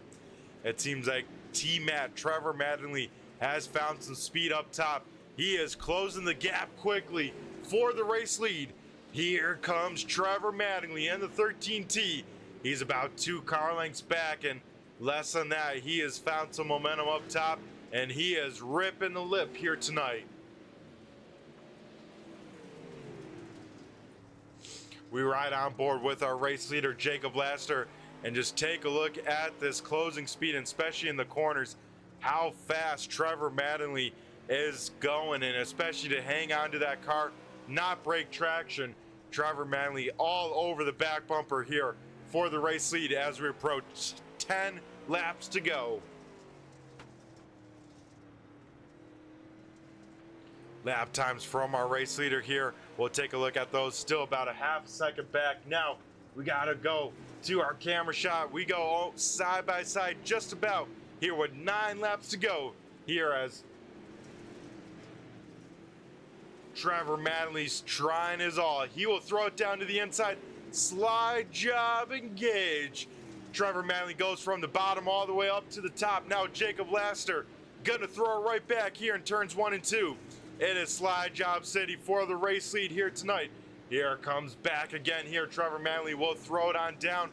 it seems like T-Matt, Trevor Manley, has found some speed up top. He is closing the gap quickly for the race lead. Here comes Trevor Mattingly in the 13T. He's about 2 car lengths back, and less than that, he has found some momentum up top, and he is ripping the lip here tonight. We ride on board with our race leader, Jacob Laster, and just take a look at this closing speed, and especially in the corners, how fast Trevor Mattingly is going, and especially to hang on to that car, not break traction. Trevor Manley all over the back bumper here for the race lead as we approach 10 laps to go. Lap times from our race leader here. We'll take a look at those, still about a half second back. Now we gotta go to our camera shot. We go side by side just about here with 9 laps to go here as Trevor Manley's trying his all. He will throw it down to the inside. Slide job engage. Trevor Manley goes from the bottom all the way up to the top. Now Jacob Laster gonna throw it right back here in turns 1 and 2. It is slide job city for the race lead here tonight. Here comes back again here. Trevor Manley will throw it on down.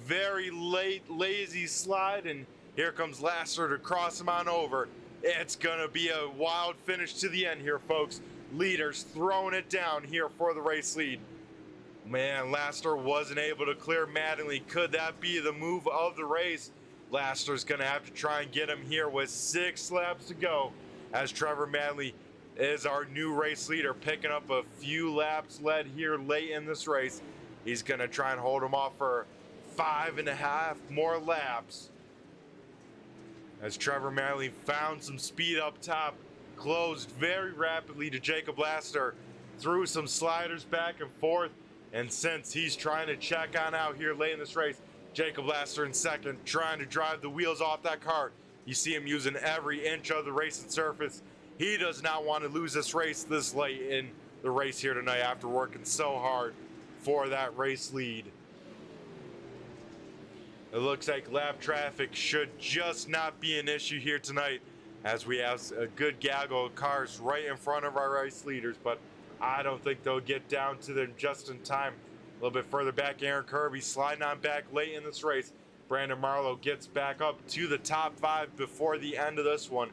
Very late, lazy slide, and here comes Laster to cross him on over. It's gonna be a wild finish to the end here, folks. Leaders throwing it down here for the race lead. Man, Laster wasn't able to clear Mattingly. Could that be the move of the race? Laster's gonna have to try and get him here with 6 laps to go as Trevor Mattingly is our new race leader, picking up a few laps led here late in this race. He's gonna try and hold him off for 5.5 more laps as Trevor Manley found some speed up top, closed very rapidly to Jacob Laster, threw some sliders back and forth, and since he's trying to check on out here late in this race, Jacob Laster in second, trying to drive the wheels off that car. You see him using every inch of the racing surface. He does not want to lose this race this late in the race here tonight after working so hard for that race lead. It looks like lap traffic should just not be an issue here tonight as we have a good gaggle of cars right in front of our race leaders, but I don't think they'll get down to them just in time. A little bit further back, Aaron Kirby sliding on back late in this race. Brandon Marlowe gets back up to the top 5 before the end of this one.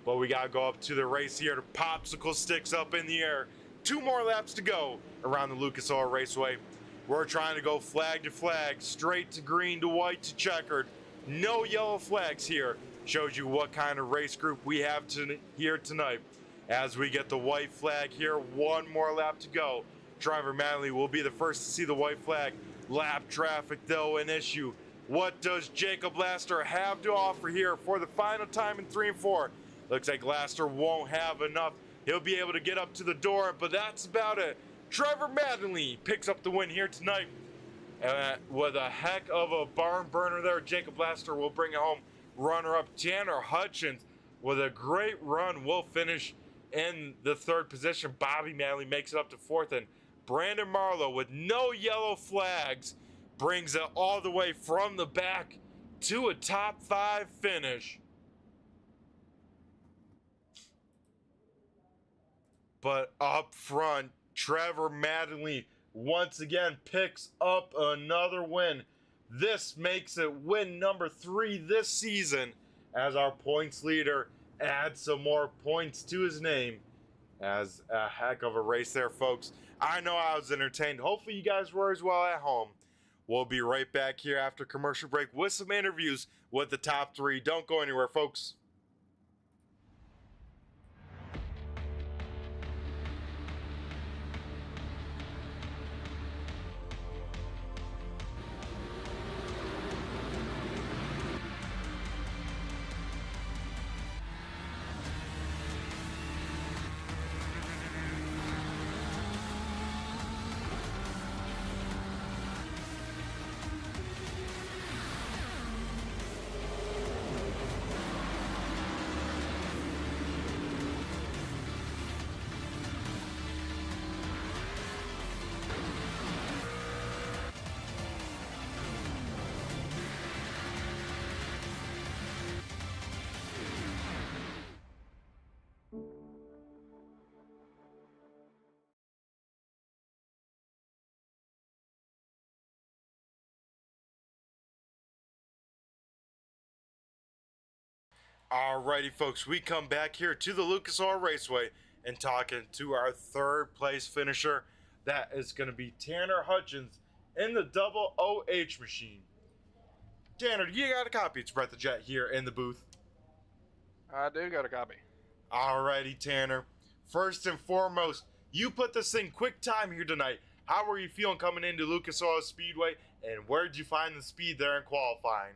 But we got to go up to the race here. The popsicle sticks up in the air. 2 more laps to go around the Lucas Oil Raceway. We're trying to go flag to flag, straight to green to white to checkered. No yellow flags here. Shows you what kind of race group we have here tonight. As we get the white flag here, 1 more lap to go. Driver Manley will be the first to see the white flag. Lap traffic, though, an issue. What does Jacob Laster have to offer here for the final time in 3 and 4? Looks like Laster won't have enough. He'll be able to get up to the door, but that's about it. Trevor Manley picks up the win here tonight. With a heck of a barn burner there, Jacob Laster will bring it home. Runner-up Tanner Hutchins with a great run will finish in the 3rd position. Bobby Manley makes it up to 4th, and Brandon Marlowe, with no yellow flags, brings it all the way from the back to a top 5 finish. But up front, Trevor Manley once again picks up another win. This makes it win number 3 this season as our points leader adds some more points to his name. As a heck of a race there, folks. I know I was entertained. Hopefully you guys were as well at home. We'll be right back here after commercial break with some interviews with the top 3. Don't go anywhere, folks. Alrighty, folks, we come back here to the Lucas Oil Raceway and talking to our 3rd place finisher. That is going to be Tanner Hutchins in the double OH machine. Tanner, you got a copy? It's Brett the Jet here in the booth. I do got a copy. Alrighty, Tanner. First and foremost, you put this thing quick time here tonight. How were you feeling coming into Lucas Oil Speedway, and where did you find the speed there in qualifying?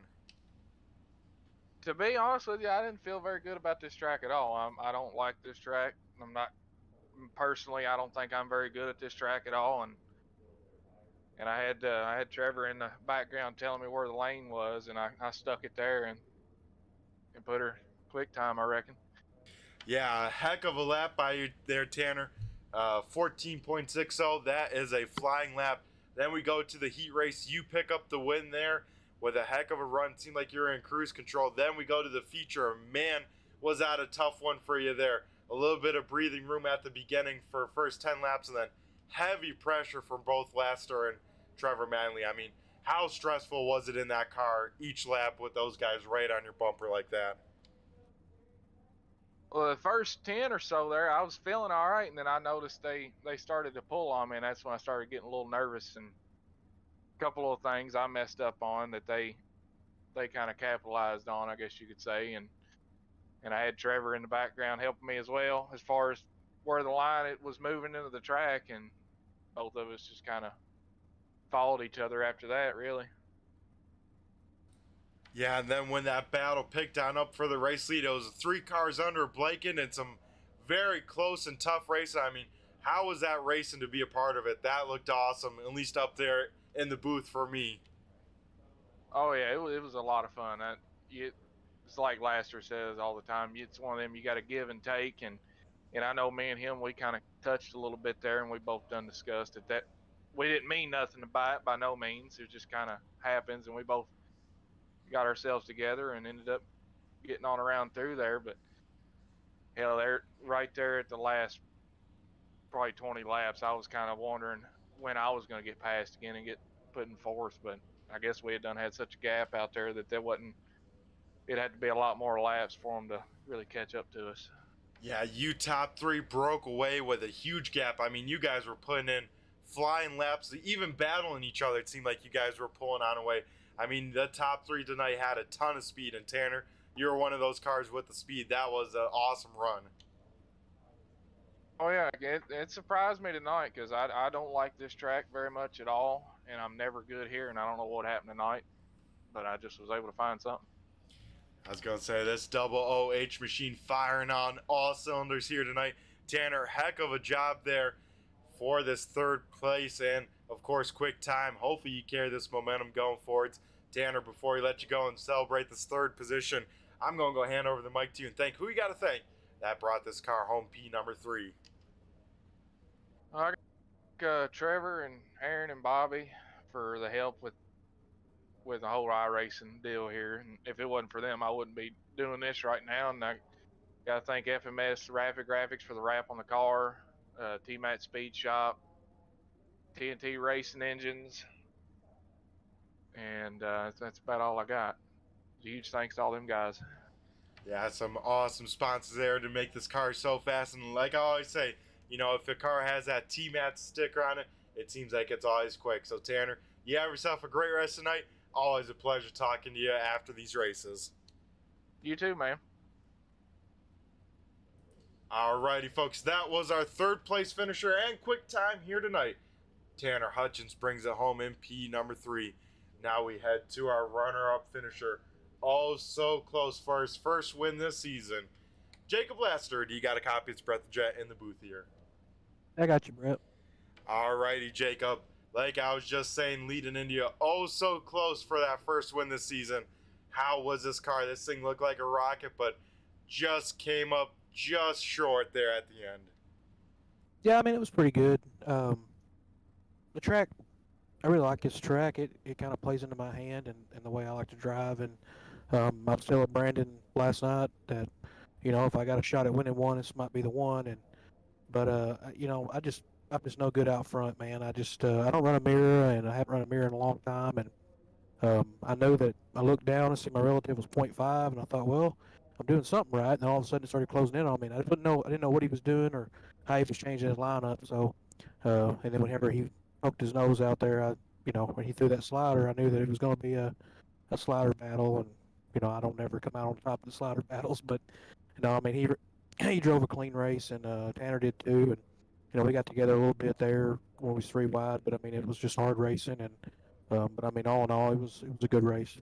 To be honest with you, I didn't feel very good about this track at all. I don't like this track. I'm not personally. I don't think I'm very good at this track at all. And I had Trevor in the background telling me where the lane was, and I stuck it there and put her quick time, I reckon. Yeah, a heck of a lap by you there, Tanner. 14.60. That is a flying lap. Then we go to the heat race. You pick up the win there with a heck of a run. Seemed like you were in cruise control. Then we go to the feature. Man, was that a tough one for you there. A little bit of breathing room at the beginning for first 10 laps, and then heavy pressure from both Laster and Trevor Manley. I mean, how stressful was it in that car each lap with those guys right on your bumper like that? Well, the first 10 or so there, I was feeling all right, and then I noticed they started to pull on me, and that's when I started getting a little nervous. And a couple of things I messed up on that they kind of capitalized on, I guess you could say. And I had Trevor in the background helping me as well as far as where the line it was moving into the track, and both of us just kind of followed each other after that, really. Yeah, and then when that battle picked on up for the race lead, it was 3 cars under Blaken and some very close and tough racing. I mean, how was that racing to be a part of it? That looked awesome, at least up there in the booth for me. Oh yeah, it was a lot of fun. It's like Laster says all the time. It's one of them you got to give and take, and I know me and him, we kind of touched a little bit there, and we both done discussed it. That we didn't mean nothing by it by no means. It just kind of happens, and we both got ourselves together and ended up getting on around through there. But hell, there right there at the last probably 20 laps, I was kind of wondering when I was going to get passed again and get put in fourth. But I guess we had had such a gap out there that it had to be a lot more laps for them to really catch up to us. Yeah, you top three broke away with a huge gap. I mean, you guys were putting in flying laps, even battling each other. It seemed like you guys were pulling on away. I mean, the top three tonight had a ton of speed, and Tanner, you were one of those cars with the speed. That was an awesome run. Oh yeah, it surprised me tonight because I don't like this track very much at all, and I'm never good here, and I don't know what happened tonight, but I just was able to find something. I was going to say, this double OH machine firing on all cylinders here tonight. Tanner, heck of a job there for this third place, and of course, quick time. Hopefully you carry this momentum going forwards. Tanner, before we let you go and celebrate this third position, I'm going to go hand over the mic to you and thank who you got to thank that brought this car home, P number 3. I got Trevor and Aaron and Bobby for the help with the whole iRacing deal here. And if it wasn't for them, I wouldn't be doing this right now. And I got to thank FMS Rapid Graphics for the wrap on the car, T-Mat Speed Shop, TNT Racing Engines, and that's about all I got. Huge thanks to all them guys. Yeah, some awesome sponsors there to make this car so fast. And like I always say, you know, if a car has that T-Mat sticker on it, it seems like it's always quick. So Tanner, you have yourself a great rest of the night. Always a pleasure talking to you after these races. You too, man. Alrighty, folks, that was our third place finisher and quick time here tonight. Tanner Hutchins brings it home in P number 3. Now we head to our runner-up finisher. Oh, so close for his first win this season. Jacob Lester, do you got a copy of Brett the Jet in the booth here? I got you, Brett. Alrighty, Jacob. Like I was just saying, leading into you, oh so close for that first win this season. How was this car? This thing looked like a rocket, but just came up just short there at the end. Yeah, I mean, it was pretty good. The track, I really like this track. It kind of plays into my hand and the way I like to drive. And I was telling Brandon last night that, you know, if I got a shot at winning one, this might be the one. But you know, I'm just no good out front, man. I don't run a mirror, and I haven't run a mirror in a long time. And I know that I looked down and see my relative was 0.5, and I thought, well, I'm doing something right. And then all of a sudden it started closing in on me. And I didn't know what he was doing or how he was changing his lineup. So, and then whenever he poked his nose out there, when he threw that slider, I knew that it was going to be a slider battle. And you know, I don't never come out on top of the slider battles, but you know, I mean, he drove a clean race, and Tanner did too. And you know, we got together a little bit there when we was 3 wide, but I mean, it was just hard racing. And but I mean, all in all, it was a good race.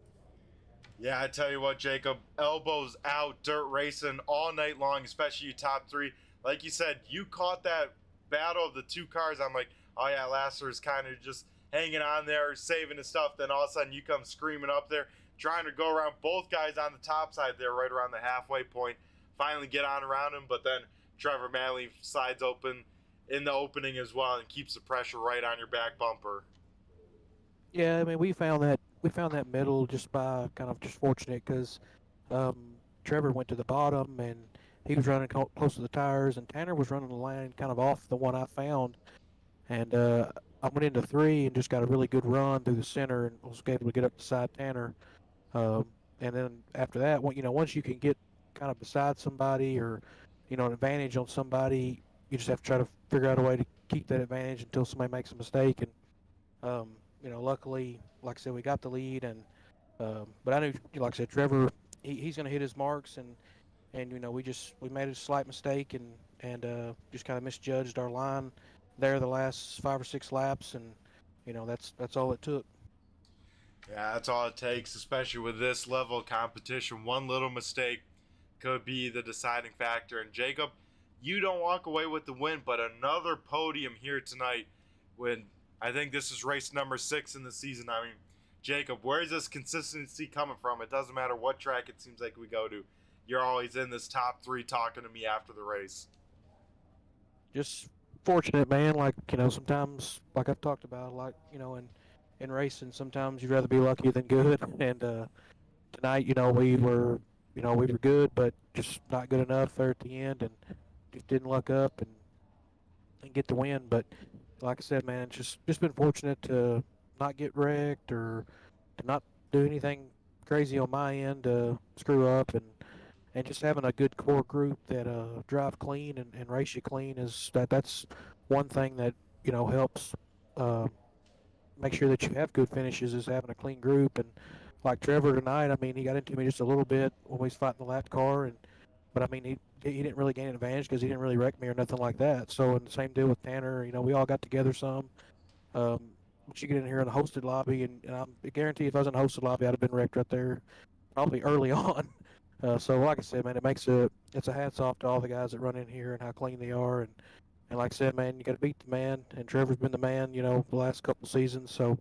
Yeah, I tell you what, Jacob, elbows out, dirt racing all night long, especially you top 3. Like you said, you caught that battle of the 2 cars. I'm like, oh yeah, Lasser is kind of just hanging on there, saving his stuff. Then all of a sudden you come screaming up there, trying to go around both guys on the top side there, right around the halfway point. Finally get on around him, but then Trevor Manley slides open in the opening as well and keeps the pressure right on your back bumper. Yeah, I mean, we found that middle just by kind of just fortunate because Trevor went to the bottom and he was running close to the tires, and Tanner was running the line kind of off the one I found, and I went into 3 and just got a really good run through the center and was able to get up beside Tanner, and then after that, once you can get kind of beside somebody or an advantage on somebody, you just have to try to figure out a way to keep that advantage until somebody makes a mistake. And luckily, like I said, we got the lead, and but I knew, like I said, Trevor, he's going to hit his marks, and we made a slight mistake and just kind of misjudged our line there the last 5 or 6 laps, and that's all it took. Yeah, that's all it takes, especially with this level of competition. One little mistake could be the deciding factor. And Jacob, you don't walk away with the win, but another podium here tonight when I think this is race number 6 in the season. I mean, Jacob, where is this consistency coming from? It doesn't matter what track it seems like we go to. You're always in this top 3 talking to me after the race. Just fortunate, man. Like, sometimes, like I've talked about, like, in racing, sometimes you'd rather be lucky than good. And tonight, we were good, but just not good enough there at the end, and just didn't luck up and get the win. But like I said, man, just been fortunate to not get wrecked or to not do anything crazy on my end, screw up, and just having a good core group that drive clean and race you clean that's one thing that helps uh, make sure that you have good finishes is having a clean group. And like Trevor tonight, I mean, he got into me just a little bit when we was fighting the lap car, but I mean, he didn't really gain an advantage because he didn't really wreck me or nothing like that. So, and the same deal with Tanner. We all got together some. Um, once you get in here in the hosted lobby, and I guarantee if I was in the hosted lobby, I'd have been wrecked right there, probably early on. So, like I said, man, it's a hats off to all the guys that run in here and how clean they are, and like I said, man, you got to beat the man, and Trevor's been the man, the last couple seasons. So,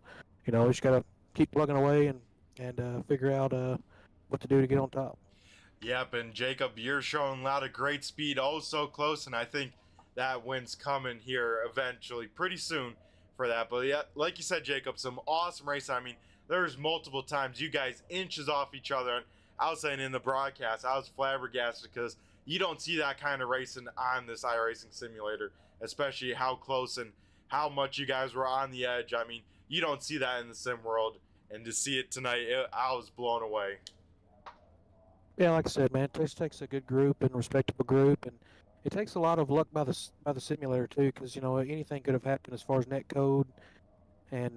you just got to keep plugging away and figure out what to do to get on top. Yep, and Jacob, you're showing a lot of great speed, oh so close, and I think that win's coming here eventually, pretty soon for that. But yeah, like you said, Jacob, some awesome racing. I mean, there's multiple times you guys inches off each other, and I was saying in the broadcast, I was flabbergasted because you don't see that kind of racing on this iRacing simulator, especially how close and how much you guys were on the edge. I mean, you don't see that in the sim world, and to see it tonight, I was blown away. Yeah, like I said, man, it just takes a good group and respectable group, and it takes a lot of luck by the simulator too, because anything could have happened as far as net code, and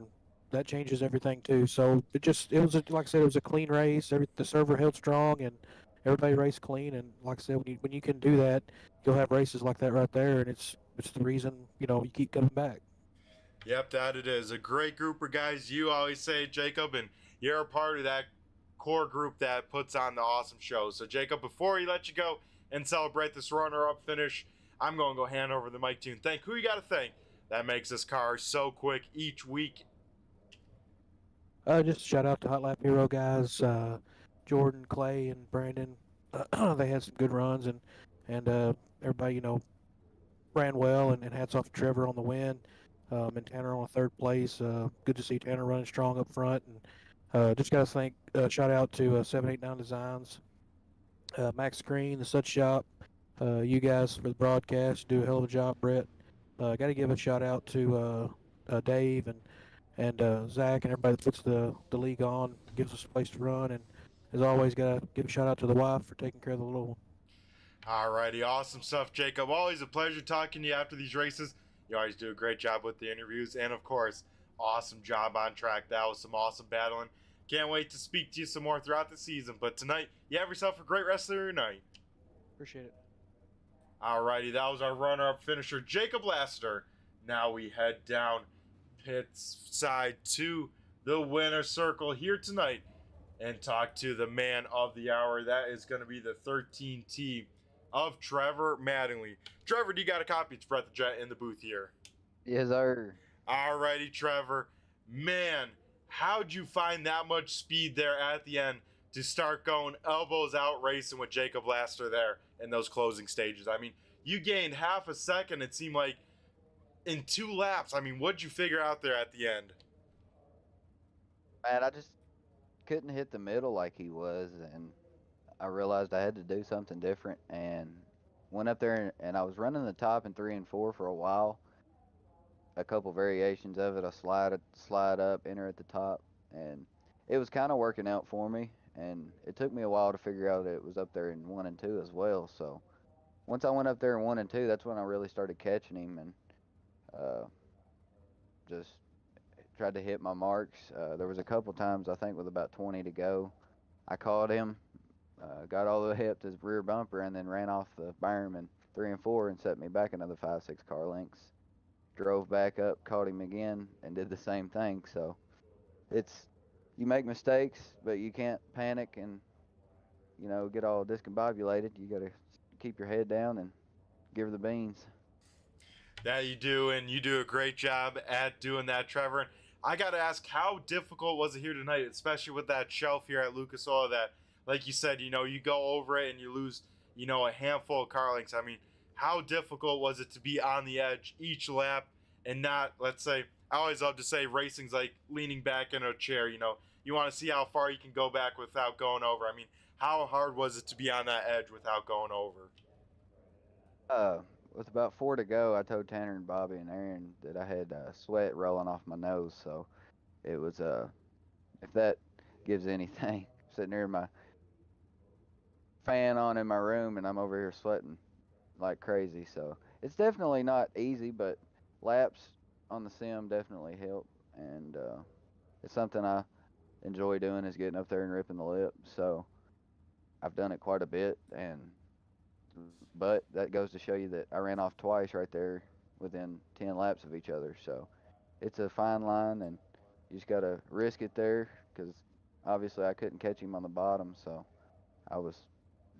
that changes everything too. So like I said, it was a clean race. The server held strong, and everybody raced clean. And like I said, when you can do that, you'll have races like that right there, and it's the reason you keep coming back. Yep, that it is. A great group of guys. You always say, Jacob, and you're a part of that core group that puts on the awesome shows. So, Jacob, before we let you go and celebrate this runner-up finish, I'm going to go hand over the mic to you and thank who you got to thank that makes this car so quick each week. Just shout out to Hot Lap Hero guys, Jordan, Clay, and Brandon. They had some good runs, and everybody ran well, and hats off to Trevor on the win, and Tanner on a third place. Good to see Tanner running strong up front, and just got to thank, shout out to 789 Designs, Max Green, the Sud Shop, you guys for the broadcast. Do a hell of a job, Brett. Got to give a shout out to Dave and Zach and everybody that puts the league on, gives us a place to run, and as always, got to give a shout out to the wife for taking care of the little one. Alrighty, awesome stuff, Jacob. Always a pleasure talking to you after these races. You always do a great job with the interviews, and of course, awesome job on track. That was some awesome battling. Can't wait to speak to you some more throughout the season. But tonight, you have yourself a great rest of your night. Appreciate it. Alrighty, that was our runner-up finisher, Jacob Lassiter. Now we head down pit side to the winner circle here tonight and talk to the man of the hour. That is going to be the 13T of Trevor Mattingly. Trevor, do you got a copy? It's Brett the Jet in the booth here. Yes, sir. Alrighty, Trevor. Man, how'd you find that much speed there at the end to start going elbows out racing with Jacob Lassiter there in those closing stages? I mean, you gained half a second, it seemed like, in 2 laps. I mean, what'd you figure out there at the end? Man, I just couldn't hit the middle like he was, and I realized I had to do something different, and went up there, and I was running the top in 3 and 4 for a while. A couple variations of it. I slide up, enter at the top, and it was kind of working out for me. And it took me a while to figure out that it was up there in 1 and 2 as well. So once I went up there in 1 and 2, that's when I really started catching him, and just tried to hit my marks. There was a couple times, I think with about 20 to go, I caught him, got all the way up to his rear bumper, and then ran off the berm in 3 and 4 and set me back another 5-6 car lengths. Drove back up, caught him again, and did the same thing. So you make mistakes, but you can't panic and get all discombobulated. You got to keep your head down and give her the beans. That you do, and you do a great job at doing that, Trevor. And I got to ask, how difficult was it here tonight, especially with that shelf here at Lucas Oil that, like you said, you go over it and you lose, a handful of car lengths. I mean, how difficult was it to be on the edge each lap and not, let's say, I always love to say racing's like leaning back in a chair, you want to see how far you can go back without going over. I mean, how hard was it to be on that edge without going over? With about 4 to go, I told Tanner and Bobby and Aaron that I had sweat rolling off my nose. So it was if that gives anything. Sitting there in my fan on in my room, and I'm over here sweating like crazy. So it's definitely not easy, but laps on the sim definitely help, and it's something I enjoy doing is getting up there and ripping the lip. So I've done it quite a bit, but that goes to show you that I ran off twice right there within 10 laps of each other. So it's a fine line, and you just got to risk it there because obviously I couldn't catch him on the bottom. So I was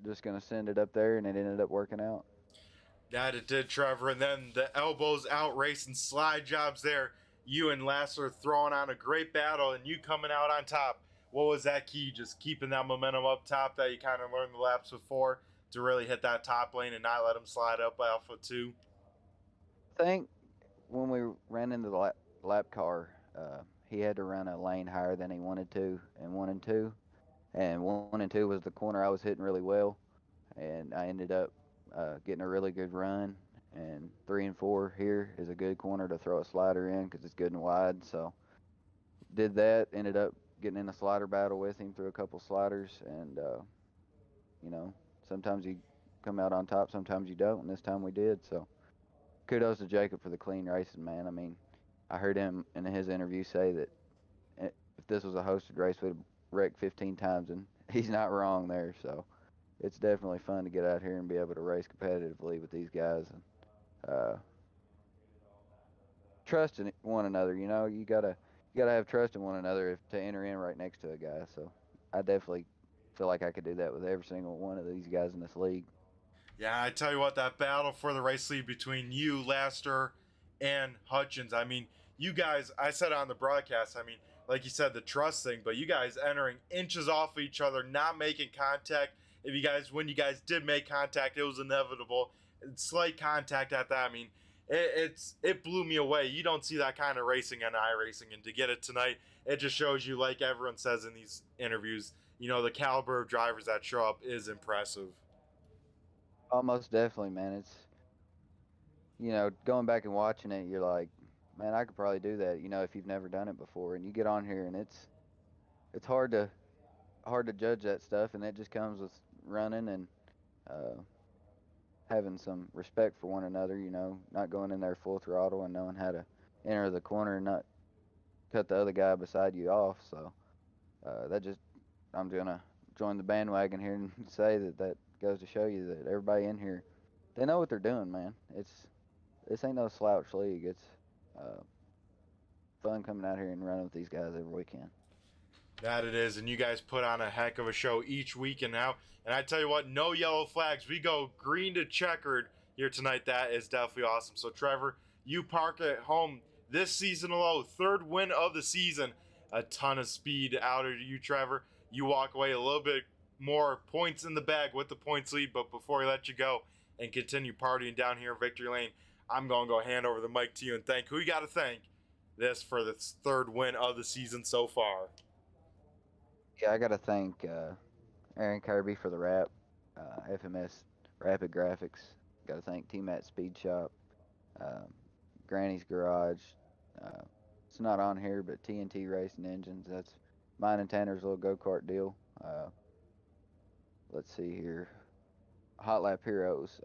just going to send it up there, and it ended up working out. That it did, Trevor. And then the elbows out racing slide jobs there. You and Lasser throwing on a great battle and you coming out on top. What was that key? Just keeping that momentum up top that you kind of learned the laps before to really hit that top lane and not let them slide up Alpha 2? I think when we ran into the lap car, he had to run a lane higher than he wanted to in 1 and 2. And 1 and 2 was the corner I was hitting really well. And I ended up getting a really good run. And 3 and 4 here is a good corner to throw a slider in because it's good and wide. So did that, ended up getting in a slider battle with him through a couple sliders. And, you know, sometimes you come out on top, sometimes you don't. And this time we did. So kudos to Jacob for the clean racing, man. I mean, I heard him in his interview say that if this was a hosted race, we'd have wrecked 15 times. And he's not wrong there. So it's definitely fun to get out here and be able to race competitively with these guys and trust in one another. You know, you gotta have trust in one another to enter in right next to a guy. So I definitely feel like I could do that with every single one of these guys in this league. Yeah, I tell you what, that battle for the race lead between you, Laster, and Hutchins. I mean, you guys, I said on the broadcast, I mean, like you said, the trust thing, but you guys entering inches off of each other, not making contact. When you guys did make contact, it was inevitable. Slight contact at that. I mean, it blew me away. You don't see that kind of racing on iRacing, and to get it tonight, it just shows you, like everyone says in these interviews, you know, the caliber of drivers that show up is impressive. Almost definitely, man. It's, you know, going back and watching it, you're like, man, I could probably do that. You know, if you've never done it before, and you get on here, and it's hard to judge that stuff, and it just comes with running and having some respect for one another, you know, not going in there full throttle and knowing how to enter the corner and not cut the other guy beside you off. So I'm going to join the bandwagon here and say that goes to show you that everybody in here, they know what they're doing, man. This ain't no slouch league. It's fun coming out here and running with these guys every weekend. That it is, and you guys put on a heck of a show each week and now. And I tell you what, no yellow flags. We go green to checkered here tonight. That is definitely awesome. So, Trevor, you park at home this season alone. 3rd win of the season. A ton of speed out of you, Trevor. You walk away a little bit more points in the bag with the points lead. But before we let you go and continue partying down here in Victory Lane, I'm going to go hand over the mic to you and thank who you got to thank this for the 3rd win of the season so far. Yeah, I got to thank Aaron Kirby for the wrap, FMS Rapid Graphics. Got to thank T-Mat Speed Shop, Granny's Garage. It's not on here, but TNT Racing Engines. That's mine and Tanner's little go-kart deal. Let's see here. Hot Lap Heroes.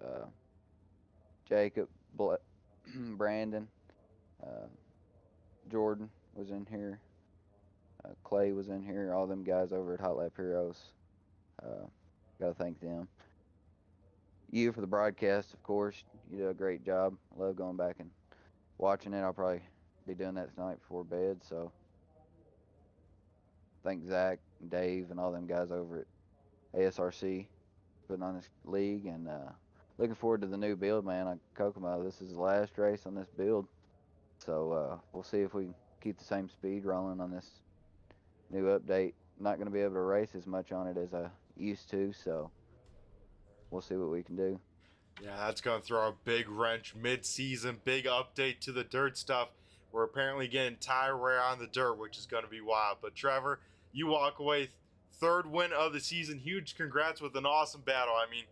Jacob, Brandon, Jordan was in here. Clay was in here, all them guys over at Hot Lap Heroes. Got to thank them. You for the broadcast, of course. You do a great job. I love going back and watching it. I'll probably be doing that tonight before bed. So thank Zach and Dave and all them guys over at ASRC putting on this league. And looking forward to the new build, man, on Kokomo. This is the last race on this build. So we'll see if we can keep the same speed rolling on this new update. Not going to be able to race as much on it as I used to, so we'll see what we can do. Yeah, that's going to throw a big wrench mid-season, big update to the dirt stuff. We're apparently getting tire wear on the dirt, which is going to be wild. But Trevor, you walk away 3rd win of the season. Huge congrats with an awesome battle. I mean,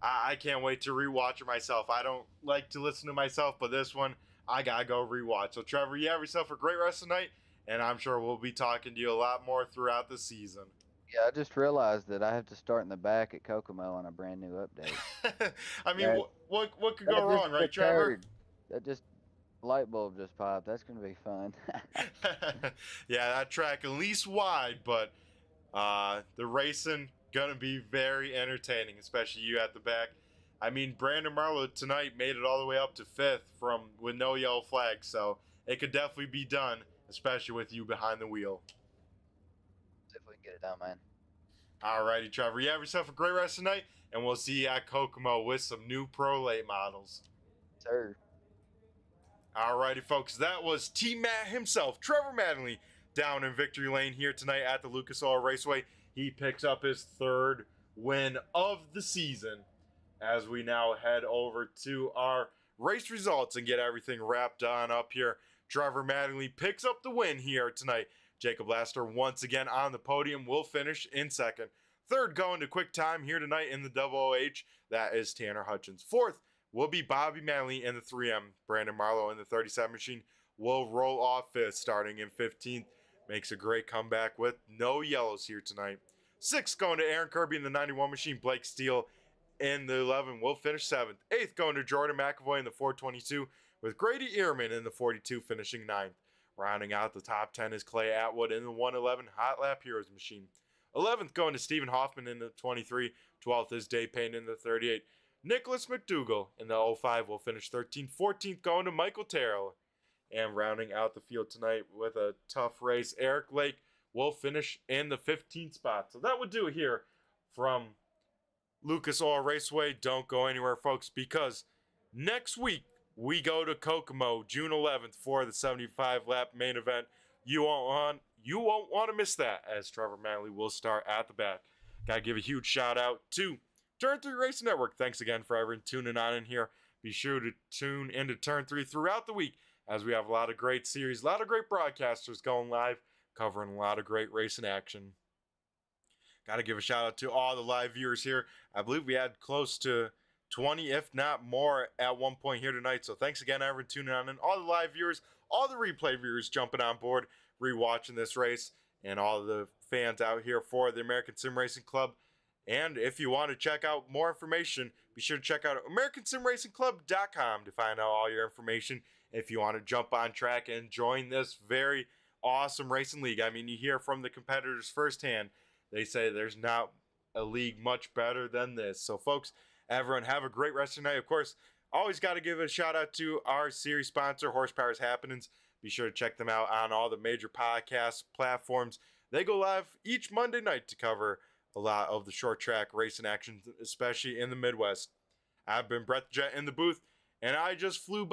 I can't wait to rewatch it myself. I don't like to listen to myself, but this one, I got to go rewatch. So Trevor, you have yourself a great rest of the night, and I'm sure we'll be talking to you a lot more throughout the season. Yeah, I just realized that I have to start in the back at Kokomo on a brand new update. I mean, That- what could that go just wrong, right, Trevor? occurred. That just light bulb just popped. That's gonna be fun. Yeah, that track at least wide, but the racing gonna be very entertaining, especially you at the back. I mean, Brandon Marlowe tonight made it all the way up to 5th with no yellow flag, so it could definitely be done, especially with you behind the wheel. See if we can get it done, man. Alrighty, Trevor, you have yourself a great rest of the night, and we'll see you at Kokomo with some new Pro Late models. Sir. Alrighty, folks, that was T-Matt himself, Trevor Mattingly, down in victory lane here tonight at the Lucas Oil Raceway. He picks up his 3rd win of the season as we now head over to our race results and get everything wrapped on up here. Trevor Mattingly picks up the win here tonight. Jacob Laster once again on the podium will finish in 2nd. 3rd going to quick time here tonight in the Double OH. That is Tanner Hutchins. 4th will be Bobby Manley in the 3M. Brandon Marlowe in the 37 machine will roll off 5th, starting in 15th. Makes a great comeback with no yellows here tonight. 6th going to Aaron Kirby in the 91 machine. Blake Steele in the 11 will finish 7th. 8th going to Jordan McAvoy in the 422, with Grady Ehrman in the 42 finishing 9th. Rounding out the top 10 is Clay Atwood in the 111 Hot Lap Heroes machine. 11th going to Stephen Hoffman in the 23. 12th is Dave Payne in the 38. Nicholas McDougall in the 05 will finish 13th. 14th going to Michael Terrell. And rounding out the field tonight with a tough race, Eric Lake will finish in the 15th spot. So that would do it here from Lucas Oil Raceway. Don't go anywhere, folks, because next week we go to Kokomo, June 11th, for the 75-lap main event. You won't want to miss that, as Trevor Manley will start at the back. Got to give a huge shout out to Turn 3 Racing Network. Thanks again for everyone tuning on in here. Be sure to tune into Turn 3 throughout the week, as we have a lot of great series, a lot of great broadcasters going live, covering a lot of great racing action. Got to give a shout out to all the live viewers here. I believe we had close to 20, if not more, at one point here tonight. So thanks again, everyone tuning on in. All the live viewers, all the replay viewers jumping on board, rewatching this race, and all the fans out here for the American Sim Racing Club. And if you want to check out more information, be sure to check out AmericanSimRacingClub.com to find out all your information. If you want to jump on track and join this very awesome racing league. I mean, you hear from the competitors firsthand. They say there's not a league much better than this. So, folks, everyone have a great rest of the night. Of course, always got to give a shout out to our series sponsor, Horsepower's Happenings. Be sure to check them out on all the major podcast platforms. They go live each Monday night to cover a lot of the short track racing action, especially in the Midwest. I've been Brett the Jet in the booth, and I just flew by